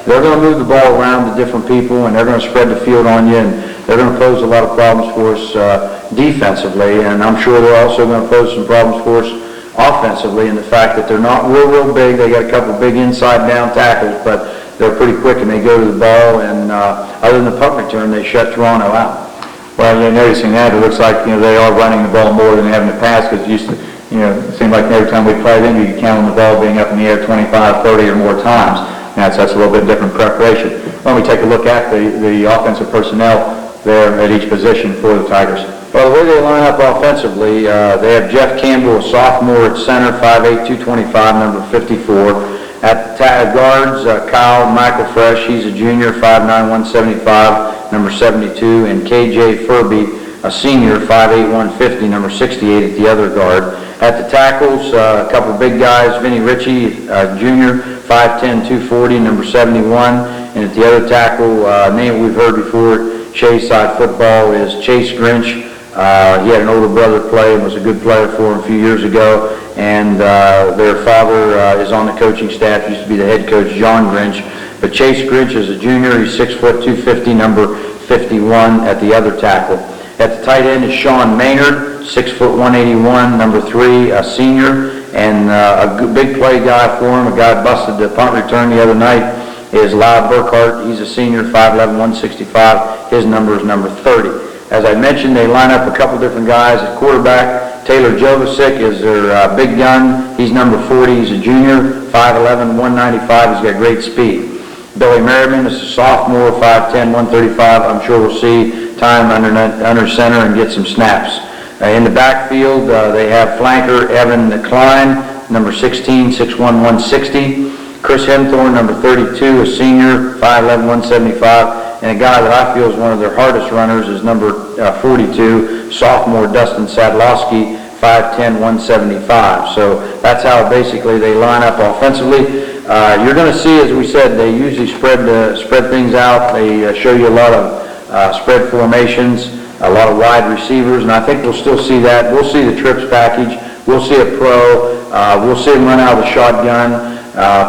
they're going to move the ball around to different people, and they're going to spread the field on you, and they're going to pose a lot of problems for us defensively. And I'm sure they're also going to pose some problems for us offensively in the fact that they're not real big. They got a couple big inside-down tackles, but they're pretty quick and they go to the ball, and other than the punt return, they shut Toronto out. Well, you're noticing that. It looks like, they are running the ball more than they have in the past, because it used to, it seemed like every time we played them, you could count on the ball being up in the air 25, 30 or more times. Now, that's a little bit different preparation. Why don't we take a look at the offensive personnel there at each position for the Tigers? Well, the way they line up offensively, they have Jeff Campbell, a sophomore at center, 5'8", 225, number 54. At the guards, Kyle McElfresh, he's a junior, 5'9", 175, number 72, and KJ Furby, a senior, 5'8", 150, number 68 at the other guard. At the tackles, a couple big guys, Vinny Ritchie, junior, 5'10", 240, number 71, and at the other tackle, name we've heard before, Shay's side football, is Chase Grinch. He had an older brother play and was a good player for him a few years ago, and their father is on the coaching staff, used to be the head coach, John Grinch. But Chase Grinch is a junior, he's 6 foot 250, number 51 at the other tackle. At the tight end is Sean Maynard, 6 foot 181, number 3, a senior, and a big play guy for him, a guy busted the punt return the other night, is Lyle Burkhart. He's a senior, 5'11", 165, his number is number 30. As I mentioned, they line up a couple different guys at quarterback. Taylor Jovicic is their big gun. He's number 40. He's a junior, 5'11", 195. He's got great speed. Billy Merriman is a sophomore, 5'10", 135. I'm sure we'll see time under center and get some snaps. In the backfield, they have flanker Evan Klein, number 16, 6'1", 160. Chris Hemthorne, number 32, a senior, 5'11", 175. And a guy that I feel is one of their hardest runners is number 42, sophomore Dustin Sadlowski, 5'10", 175. So that's how basically they line up offensively. You're going to see, as we said, they usually spread things out. They show you a lot of spread formations, a lot of wide receivers, and I think we'll still see that. We'll see the trips package. We'll see a pro. We'll see him run out of the shotgun.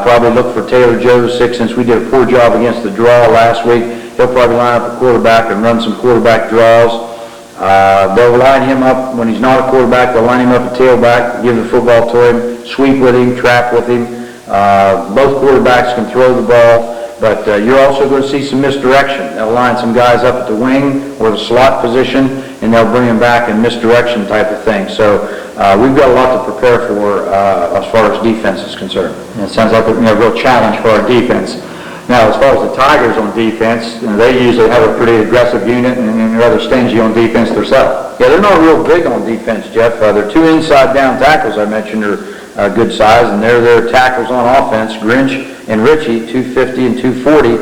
Probably look for Taylor Jovicic, since we did a poor job against the draw last week. He'll probably line up a quarterback and run some quarterback draws. They'll line him up when he's not a quarterback. They'll line him up at tailback, give the football to him, sweep with him, trap with him. Both quarterbacks can throw the ball, but you're also going to see some misdirection. They'll line some guys up at the wing or the slot position, and they'll bring them back in misdirection type of thing. So we've got a lot to prepare for as far as defense is concerned. It sounds like a real challenge for our defense. Now, as far as the Tigers on defense, they usually have a pretty aggressive unit and rather stingy on defense themselves. Yeah, they're not real big on defense, Jeff. Their two inside down tackles I mentioned are good size, and they're their tackles on offense. Grinch and Ritchie, 250 and 240,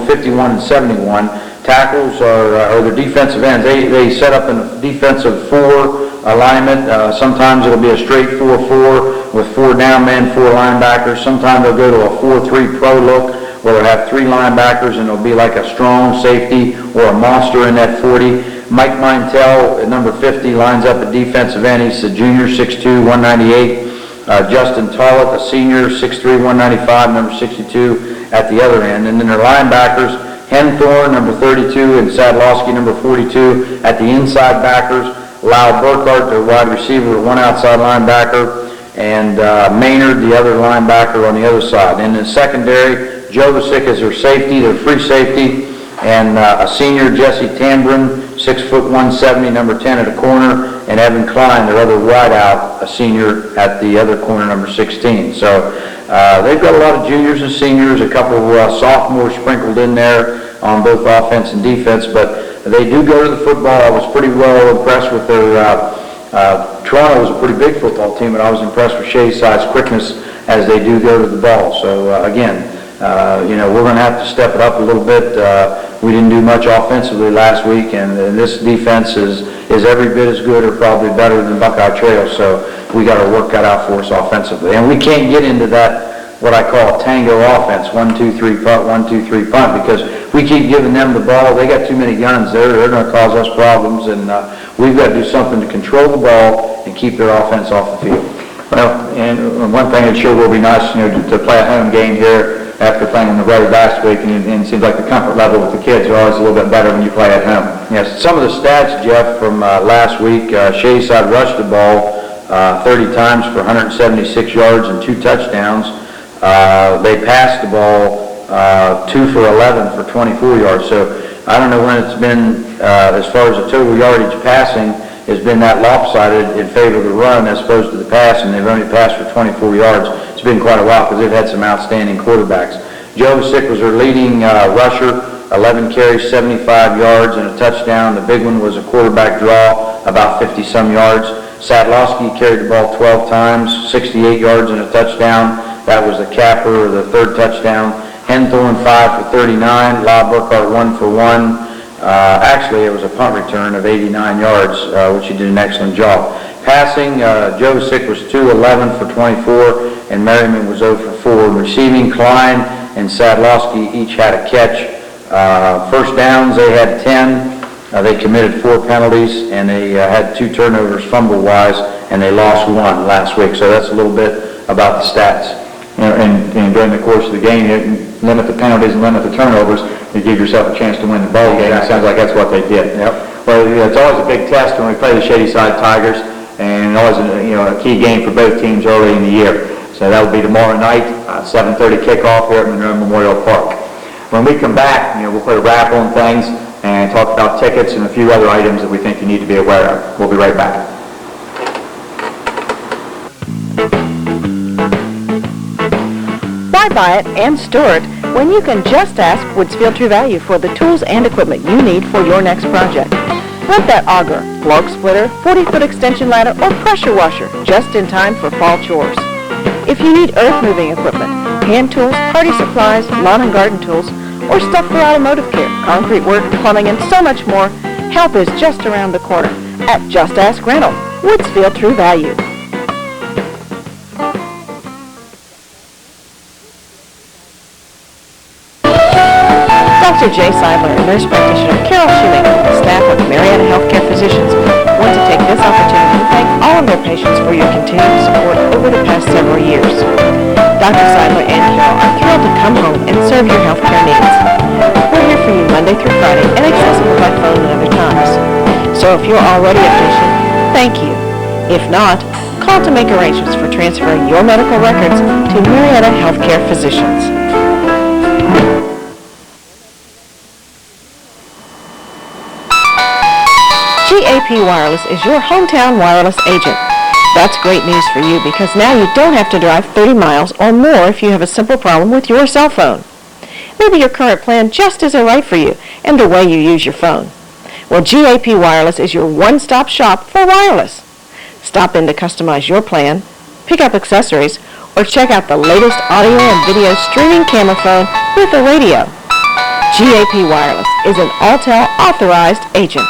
51 and 71. Tackles are their defensive ends. They set up in a defensive 4 alignment. Sometimes it'll be a straight 4-4 with 4 down men, 4 linebackers. Sometimes they'll go to a 4-3 pro look where they'll have 3 linebackers and it'll be like a strong safety or a monster in that 40. Mike Mintel at number 50 lines up at defensive end. He's a junior, 6'2", 198. Justin Tollett, a senior, 6'3", 195, number 62 at the other end. And then their linebackers, Henthorne, number 32, and Sadlowski, number 42 at the inside backers. Lyle Burkhart, their wide receiver, 1 outside linebacker, and Maynard, the other linebacker on the other side. In the secondary, Jovicic is their safety, their free safety, and a senior, Jesse Tambrin, 6 foot 170, number 10 at a corner, and Evan Klein, their other wideout, a senior at the other corner, number 16. So they've got a lot of juniors and seniors, a couple of sophomores sprinkled in there on both offense and defense, but they do go to the football. I was pretty well impressed with their Toronto was a pretty big football team, and I was impressed with Shay's side's quickness as they do go to the ball. So again, we're going to have to step it up a little bit. We didn't do much offensively last week, and this defense is every bit as good or probably better than Buckeye Trail. So we got our work cut out for us offensively, and we can't get into that what I call a tango offense, 1-2-3 punt, 1-2-3 punt, because we keep giving them the ball. They got too many guns there. They're going to cause us problems, and we've got to do something to control the ball and keep their offense off the field. Well, and one thing that sure will be nice, to play a home game here after playing on the road last week, and it seems like the comfort level with the kids are always a little bit better when you play at home. Yes, some of the stats, Jeff, from last week, Shay's side rushed the ball 30 times for 176 yards and 2 touchdowns. They passed the ball 2 for 11 for 24 yards. So I don't know when it's been, as far as the total yardage passing, has been that lopsided in favor of the run as opposed to the pass, and they've only passed for 24 yards. It's been quite a while because they've had some outstanding quarterbacks. Jovicic was their leading rusher, 11 carries, 75 yards, and a touchdown. The big one was a quarterback draw, about 50-some yards. Sadlowski carried the ball 12 times, 68 yards and a touchdown. That was the capper, the third touchdown. Henthorn 5 for 39, La Burkhart 1 for 1. Actually, it was a punt return of 89 yards, which he did an excellent job. Passing, Josick was 2-11 for 24, and Merriman was 0 for 4. Receiving, Klein and Sadlowski each had a catch. First downs, they had 10. They committed 4 penalties, and they had 2 turnovers fumble-wise, and they lost 1 last week. So that's a little bit about the stats. And during the course of the game, you limit the penalties and limit the turnovers, you give yourself a chance to win the ball game. It sounds like that's what they did. Yep. Well, it's always a big test when we play the Shadyside Tigers, and always a key game for both teams early in the year. So that will be tomorrow night, 7:30 kickoff here at Monroe Memorial Park. When we come back, we'll put a wrap on things and talk about tickets and a few other items that we think you need to be aware of. We'll be right back. Why buy it and store it when you can just ask Woodsfield True Value for the tools and equipment you need for your next project? Rent that auger, log splitter, 40-foot extension ladder, or pressure washer just in time for fall chores. If you need earth-moving equipment, hand tools, party supplies, lawn and garden tools, or stuff for automotive care, concrete work, plumbing, and so much more, help is just around the corner at Just Ask Rental, Woodsfield True Value. Dr. Jay Seidler and nurse practitioner Carol Shoemaker and the staff of Marietta Healthcare Physicians want to take this opportunity to thank all of their patients for your continued support over the past several years. Dr. Seidler and Carol are thrilled to come home and serve your healthcare needs. We're here for you Monday through Friday and accessible by phone at other times. So if you're already a patient, thank you. If not, call to make arrangements for transferring your medical records to Marietta Healthcare Physicians. GAP Wireless is your hometown wireless agent. That's great news for you because now you don't have to drive 30 miles or more if you have a simple problem with your cell phone. Maybe your current plan just isn't right for you and the way you use your phone. Well, GAP Wireless is your one-stop shop for wireless. Stop in to customize your plan, pick up accessories, or check out the latest audio and video streaming camera phone with a radio. GAP Wireless is an Alltel authorized agent.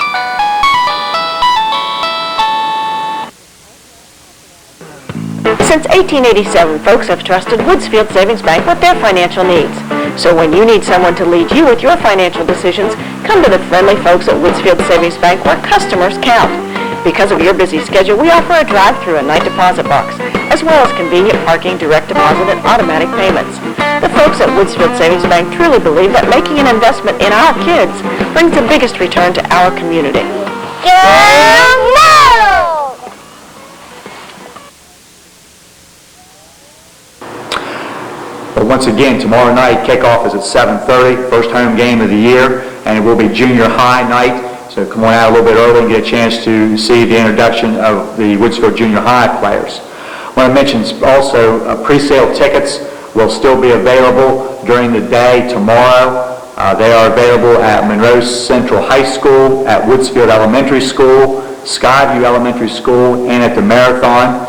Since 1887, folks have trusted Woodsfield Savings Bank with their financial needs. So when you need someone to lead you with your financial decisions, come to the friendly folks at Woodsfield Savings Bank where customers count. Because of your busy schedule, we offer a drive-through and night deposit box, as well as convenient parking, direct deposit, and automatic payments. The folks at Woodsfield Savings Bank truly believe that making an investment in our kids brings the biggest return to our community. But once again, tomorrow night, kickoff is at 7:30, first home game of the year, and it will be junior high night. So come on out a little bit early and get a chance to see the introduction of the Woodsfield Junior High players. I want to mention also pre-sale tickets will still be available during the day tomorrow. They are available at Monroe Central High School, at Woodsfield Elementary School, Skyview Elementary School, and at the Marathon.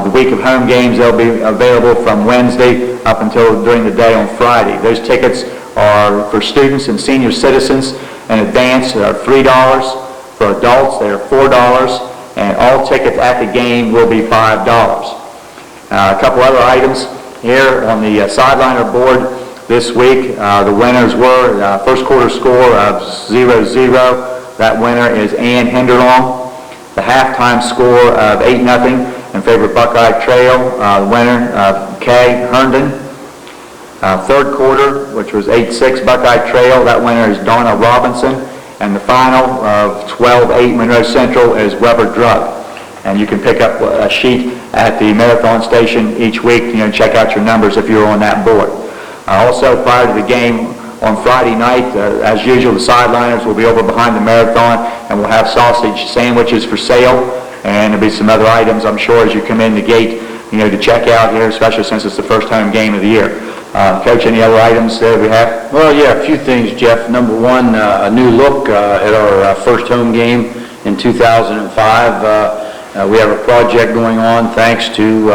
The week of home games, they'll be available from Wednesday up until during the day on Friday. Those tickets are for students and senior citizens in advance. They are $3. For adults, they are $4. And all tickets at the game will be $5. A couple other items here on the sideliner board this week. The winners were first quarter score of 0-0. That winner is Ann Hinderlong. The halftime score of 8-0 in favor of Buckeye Trail. The winner, Kay Herndon. Third quarter, which was 8-6 Buckeye Trail, that winner is Donna Robinson. And the final of 12-8 Monroe Central is Weber Drug. And you can pick up a sheet at the Marathon station each week, check out your numbers if you're on that board. Also, prior to the game on Friday night, as usual, the sideliners will be over behind the Marathon, and we'll have sausage sandwiches for sale. And there'll be some other items, I'm sure, as you come in the gate, to check out here, especially since it's the first home game of the year. Coach, any other items that we have? Well, yeah, a few things, Jeff. Number one, a new look at our first home game in 2005. We have a project going on thanks to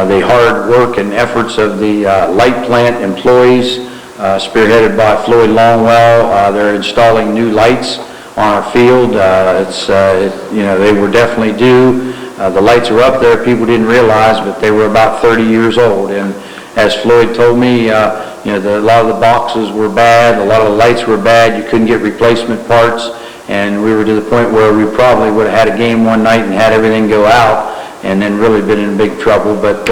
the hard work and efforts of the light plant employees, spearheaded by Floyd Longwell. They're installing new lights on our field. They were definitely due. The lights are up there. People didn't realize, but they were about 30 years old. And as Floyd told me, a lot of the boxes were bad, a lot of the lights were bad. You couldn't get replacement parts, and we were to the point where we probably would have had a game one night and had everything go out, and then really been in big trouble. But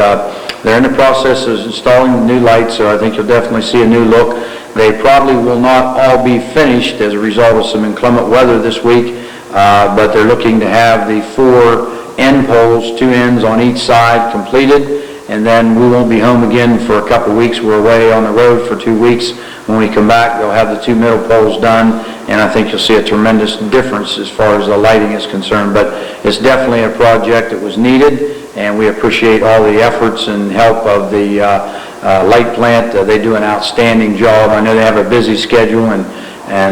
they're in the process of installing the new lights, so I think you'll definitely see a new look. They probably will not all be finished as a result of some inclement weather this week, but they're looking to have the 4 end poles, 2 ends on each side, completed, and then we won't be home again for a couple of weeks. We're away on the road for 2 weeks. When we come back, they'll have the 2 middle poles done, and I think you'll see a tremendous difference as far as the lighting is concerned. But it's definitely a project that was needed, and we appreciate all the efforts and help of the light plant. They do an outstanding job. I know they have a busy schedule, and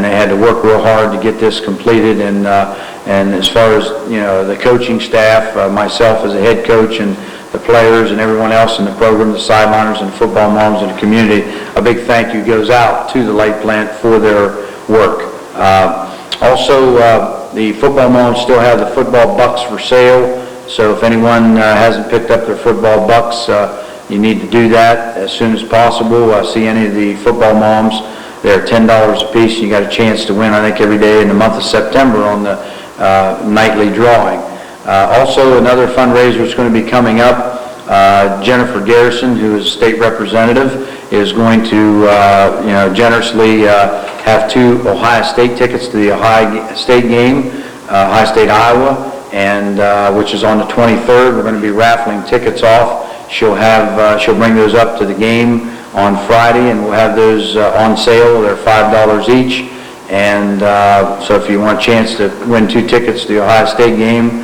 they had to work real hard to get this completed. And as far as the coaching staff, myself as a head coach, and the players and everyone else in the program, the sideliners and football moms in the community, a big thank you goes out to the light plant for their work. Also, the football moms still have the football bucks for sale. So if anyone hasn't picked up their football bucks, you need to do that as soon as possible. See any of the football moms. They're $10 a piece. You got a chance to win, I think, every day in the month of September on the nightly drawing. Also, another fundraiser is going to be coming up. Jennifer Garrison, who is state representative, is going to generously have 2 Ohio State tickets to the Ohio State game, Ohio State, Iowa, and which is on the 23rd. We're going to be raffling tickets off. She'll bring those up to the game on Friday, and we'll have those on sale. They're $5 each. And so if you want a chance to win 2 tickets to the Ohio State game,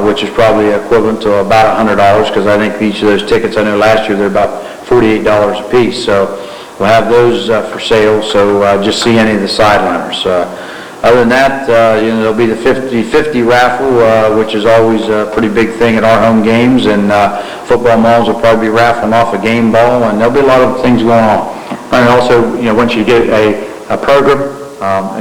which is probably equivalent to about $100, because I think each of those tickets, I know last year they're about $48 a piece. So we'll have those for sale. So just see any of the sideliners. Other than that, there'll be the 50-50 raffle, which is always a pretty big thing at our home games, and football moms will probably be raffling off a game ball, and there'll be a lot of things going on. And also, once you get a program,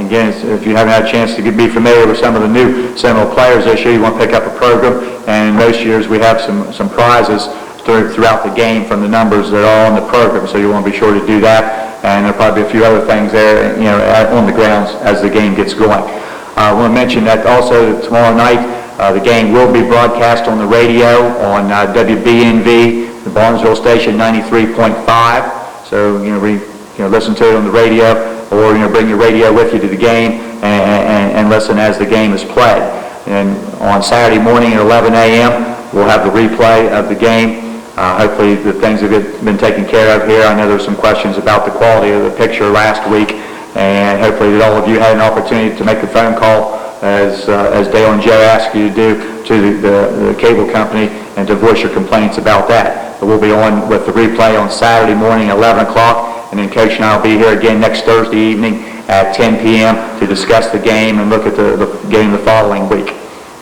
again, if you haven't had a chance to be familiar with some of the new Seminole players this year, you want to pick up a program, and most years we have some prizes throughout the game from the numbers that are on the program, so you want to be sure to do that. And there'll probably be a few other things there, on the grounds as the game gets going. I want to mention that also tomorrow night, the game will be broadcast on the radio on WBNV, the Barnesville station, 93.5. So, listen to it on the radio, or, bring your radio with you to the game and listen as the game is played. And on Saturday morning at 11 a.m., we'll have the replay of the game. Hopefully the things have been taken care of here. I know there's some questions about the quality of the picture last week, and hopefully that all of you had an opportunity to make the phone call, as Dale and Joe asked you to do, to the cable company, and to voice your complaints about that. But we'll be on with the replay on Saturday morning at 11 o'clock, and then Coach and I will be here again next Thursday evening at 10 p.m. to discuss the game and look at the game the following week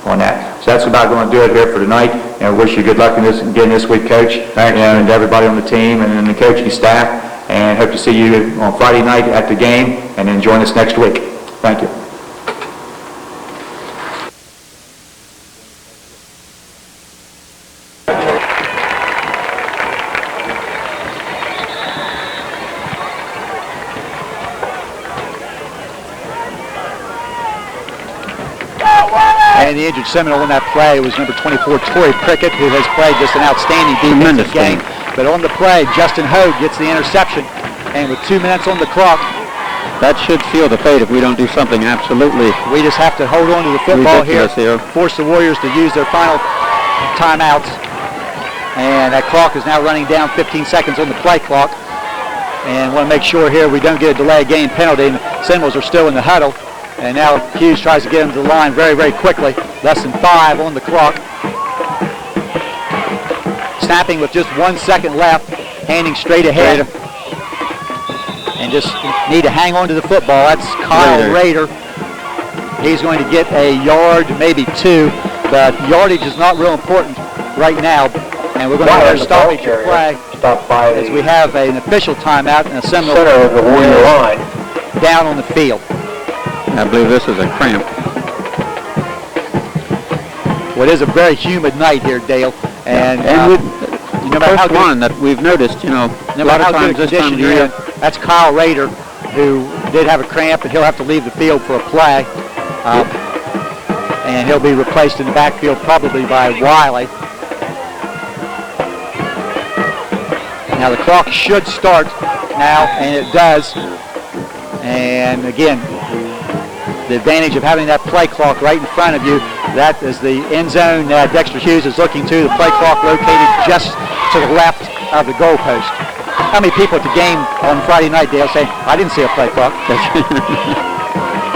on that. So that's about going to do it here for tonight, and I wish you good luck in again this week, Coach, and everybody on the team and the coaching staff, and hope to see you on Friday night at the game, and then join us next week. Thank you. And the injured Seminole in that play was number 24, Torrey Prickett, who has played just an outstanding defensive game. But on the play, Justin Hogue gets the interception, and with 2 minutes on the clock, that should seal the fate if we don't do something absolutely. We just have to hold on to the football here, force the Warriors to use their final timeouts. And that clock is now running down 15 seconds on the play clock. And want to make sure here we don't get a delay game penalty. And the Seminoles are still in the huddle. And now Hughes tries to get him to the line very, very quickly. Less than 5 on the clock. Snapping with just 1 second left, handing straight ahead. And just need to hang on to the football. That's Kyle Rader. He's going to get a yard, maybe 2, but yardage is not real important right now. And we're going to have a stoppage of play as we have an official timeout and a Seminole center of the Warrior line down on the field. I believe this is a cramp. Well, it is a very humid night here, Dale. And no matter how one that we've noticed, no matter how good a condition you're in, that's Kyle Rader, who did have a cramp, and he'll have to leave the field for a play. And he'll be replaced in the backfield probably by Wiley. Now the clock should start now, and it does. And again, the advantage of having that play clock right in front of you, that is the end zone Dexter Hughes is looking to, the play clock located just to the left of the goalpost. How many people at the game on Friday night, Dale, say, I didn't see a play clock?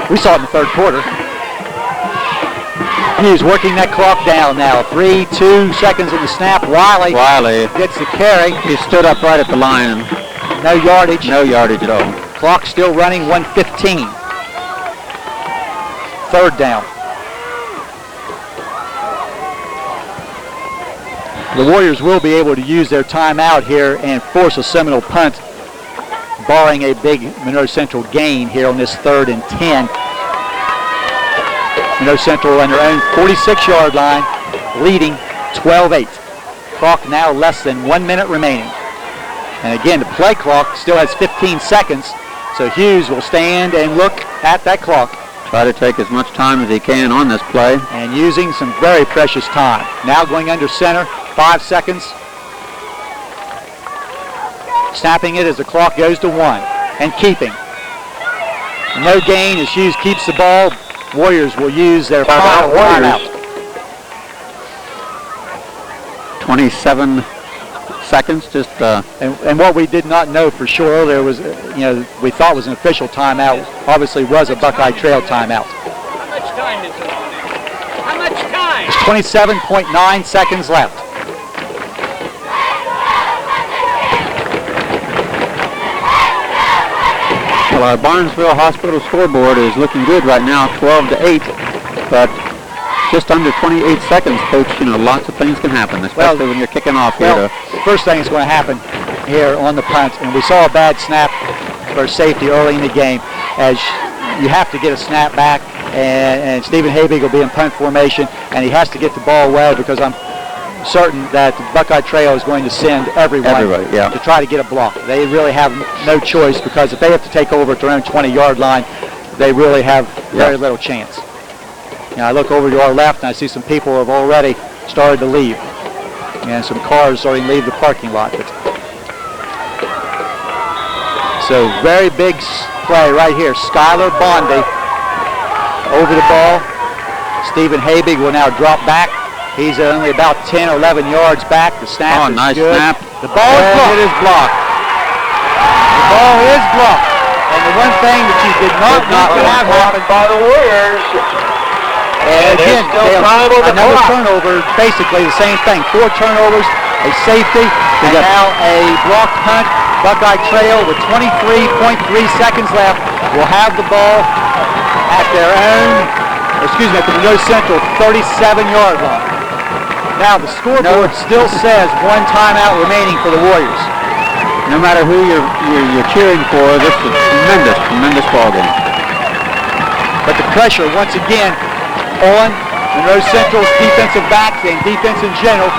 We saw it in the third quarter. Hughes working that clock down now. 3, 2 seconds in the snap. Wiley gets the carry. He stood up right at the line. No yardage. No yardage at all. Clock still running, 1:15. Third down. The Warriors will be able to use their timeout here and force a Seminole punt, barring a big Monroe Central gain here on this 3rd and 10. Monroe Central on their own 46-yard line, leading 12-8. Clock now less than 1 minute remaining. And again, the play clock still has 15 seconds, so Hughes will stand and look at that clock. Try to take as much time as he can on this play. And using some very precious time. Now going under center, 5 seconds. Snapping it as the clock goes to 1 and keeping. No gain as Hughes keeps the ball. Warriors will use their final timeout. 27 seconds, just. And what we did not know for sure earlier was, we thought was an official timeout. Obviously, was a Buckeye Trail timeout. How much time is it? How much time? There's 27.9 seconds left. Well, our Barnesville Hospital scoreboard is looking good right now, 12-8, but just under 28 seconds, Coach. Lots of things can happen, especially when you're kicking off here. The first thing is going to happen here on the punt, and we saw a bad snap for safety early in the game, as you have to get a snap back, and Stephen Habig will be in punt formation, and he has to get the ball away because I'm certain that the Buckeye Trail is going to send everyone to try to get a block. They really have no choice, because if they have to take over at their own 20-yard line, they really have very little chance. I look over to our left and I see some people have already started to leave, and some cars starting to leave the parking lot. So very big play right here. Skylar Bondi over the ball. Stephen Habig will now drop back. He's only about 10 or 11 yards back. The snap is nice good. Snap. The ball is blocked. It is blocked. The ball is blocked. And the one thing that you did not want to have happen by the Warriors. And again, another turnover, basically the same thing. 4 turnovers, a safety, and now a blocked punt. Buckeye Trail with 23.3 seconds left will have the ball at their own, at the Monroe Central 37-yard line. Now the scoreboard still says 1 timeout remaining for the Warriors. No matter who you're cheering for, this is a tremendous ball game. But the pressure once again on Monroe Central's defensive backs and defense in general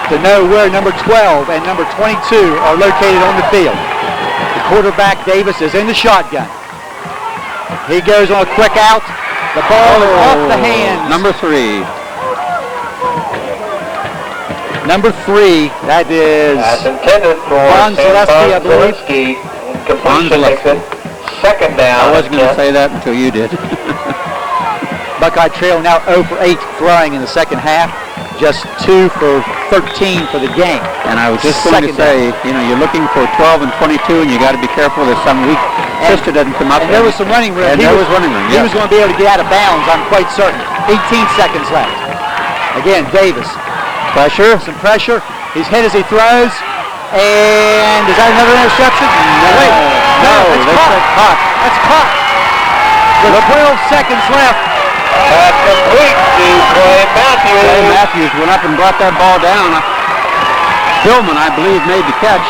to know where number 12 and number 22 are located on the field. The quarterback Davis is in the shotgun. He goes on a quick out. The ball is off the hands. Number 3. Number 3, that is that's intended for Von Zaleski, I believe. Completion makes it second down. I wasn't going to say that until you did. Buckeye Trail now 0 for 8 throwing in the second half. Just 2 for 13 for the game. And I was just going to say, you're looking for 12 and 22, and you got to be careful there's some weak sister doesn't come up. And there was some running room. And there was running room, He was going to be able to get out of bounds, I'm quite certain. 18 seconds left. Again, Davis. Pressure. Some pressure. He's hit as he throws. And is that another interception? No. Wait. No, that's caught. That's caught. With 12 seconds left. Complete to Clay Matthews. Clay Matthews went up and brought that ball down. Billman, I believe, made the catch.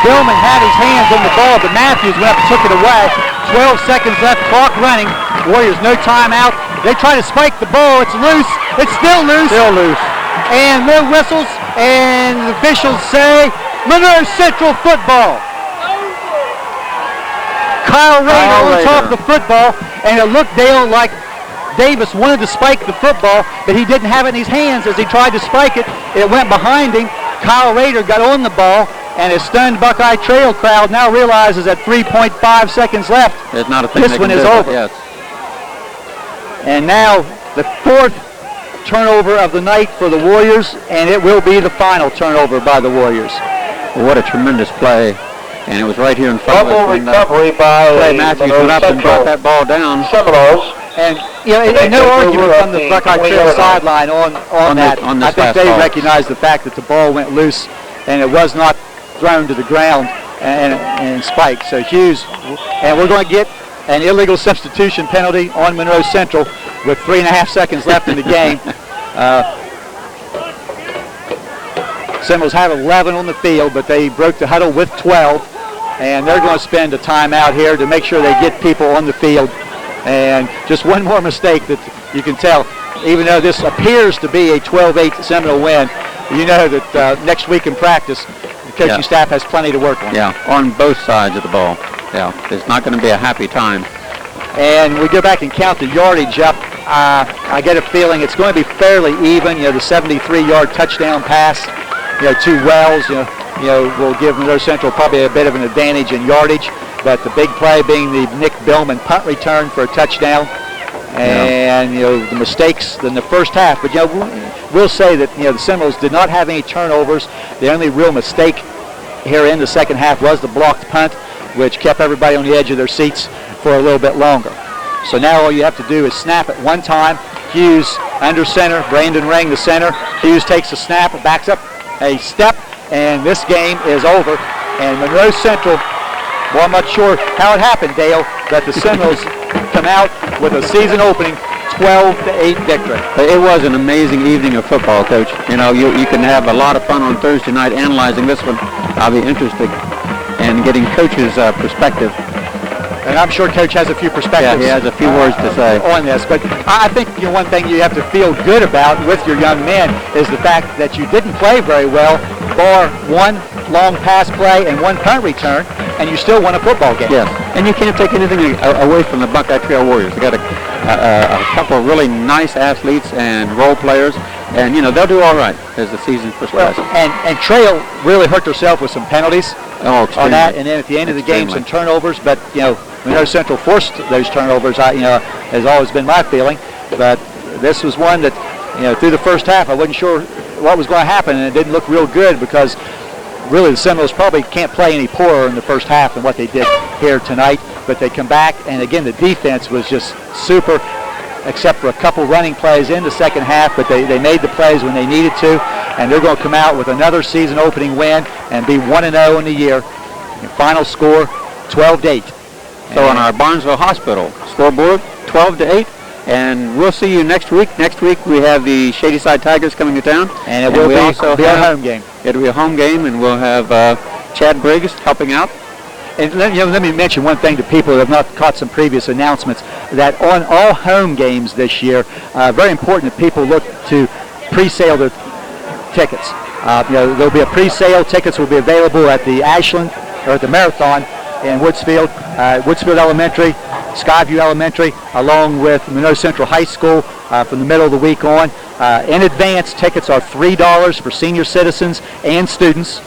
Billman had his hands on the ball, but Matthews went up and took it away. 12 seconds left, clock running. Warriors no timeout. They try to spike the ball. It's loose. It's still loose. Still loose. And no whistles, and the officials say Monroe Central football. Kyle Rader on top of the football, and it looked, Dale, like Davis wanted to spike the football, but he didn't have it in his hands. As he tried to spike it, it went behind him. Kyle Rader got on the ball, and a stunned Buckeye Trail crowd now realizes that 3.5 seconds left. There's not a thing this one is over. Yes. And now the fourth turnover of the night for the Warriors, and it will be the final turnover by the Warriors. What a tremendous play. And it was right here in front of us. Recovery by Clay Matthews went up and brought that ball down. Seminoles. And no argument from the Buckeye Trail sideline on that. I think they recognized the fact that the ball went loose and it was not thrown to the ground and spiked. So Hughes, and we're going to get an illegal substitution penalty on Monroe Central with 3.5 seconds left in the game. Seminoles have 11 on the field, but they broke the huddle with 12, and they're going to spend a timeout here to make sure they get people on the field. And just one more mistake that you can tell, even though this appears to be a 12-8 Seminole win, you know that next week in practice, the coaching staff has plenty to work on. Yeah, on both sides of the ball. Yeah, it's not going to be a happy time. And we go back and count the yardage up. I get a feeling it's going to be fairly even. The 73-yard touchdown pass, to Wells, will give Monroe Central probably a bit of an advantage in yardage. But the big play being the Nick Billman punt return for a touchdown. And, the mistakes in the first half. But, we'll say that, the Seminoles did not have any turnovers. The only real mistake here in the second half was the blocked punt, which kept everybody on the edge of their seats for a little bit longer. So now all you have to do is snap it one time. Hughes under center, Brandon Ring the center. Hughes takes a snap, backs up a step, and this game is over. And Monroe Central, well, I'm not sure how it happened, Dale, but the Seminoles come out with a season opening 12-8 victory. It was an amazing evening of football, Coach. You can have a lot of fun on Thursday night analyzing this one. I'll be interested in getting Coach's perspective. And I'm sure Coach has a few perspectives. Yeah, he has a few words to say on this. But I think one thing you have to feel good about with your young men is the fact that you didn't play very well, bar one long pass play and one punt return, and you still won a football game. Yes, and you can't take anything away from the Buckeye Trail Warriors. They got a couple of really nice athletes and role players, and they'll do all right as the season progresses. And Trail really hurt herself with some penalties on that, and then at the end of the game some turnovers. But Monroe Central forced those turnovers. Has always been my feeling. But this was one that through the first half I wasn't sure what was going to happen, and it didn't look real good because really the Seminoles probably can't play any poorer in the first half than what they did here tonight. But they come back, and again the defense was just super, except for a couple running plays in the second half, but they made the plays when they needed to, and they're going to come out with another season opening win and be 1-0 in the year. And final score 12-8. So on our Barnesville Hospital scoreboard, 12-8. And we'll see you next week. Next week we have the Shadyside Tigers coming to town. And it will be a home game. It'll be a home game, and we'll have Chad Briggs helping out. And let me mention one thing to people who have not caught some previous announcements, that on all home games this year, very important that people look to pre-sale their tickets. There'll be a pre-sale. Tickets will be available at the Ashland, or at the Marathon in Woodsfield, Woodsfield Elementary, Skyview Elementary, along with Monroe Central High School from the middle of the week on. In advance, tickets are $3 for senior citizens and students.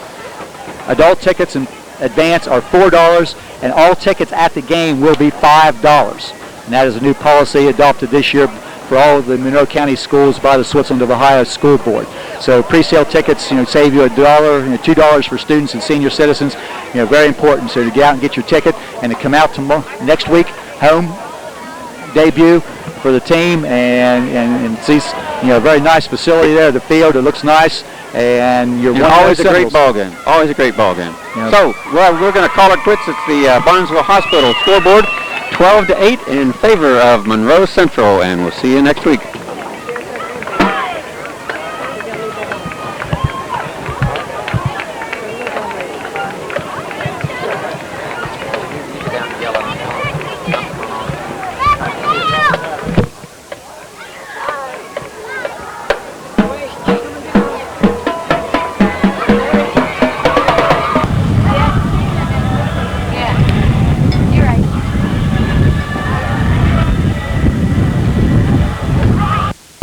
Adult tickets in advance are $4, and all tickets at the game will be $5. And that is a new policy adopted this year for all of the Monroe County schools by the Switzerland of Ohio School Board. So pre-sale tickets, save you $1, $2 for students and senior citizens. Very important. So to get out and get your ticket, and to come out next week, home debut for the team, and see a very nice facility there. The field, it looks nice, and you're always a great ball game. Always a great ball game. So we're going to call it quits. It's the Barnesville Hospital scoreboard, 12-8 in favor of Monroe Central, and we'll see you next week.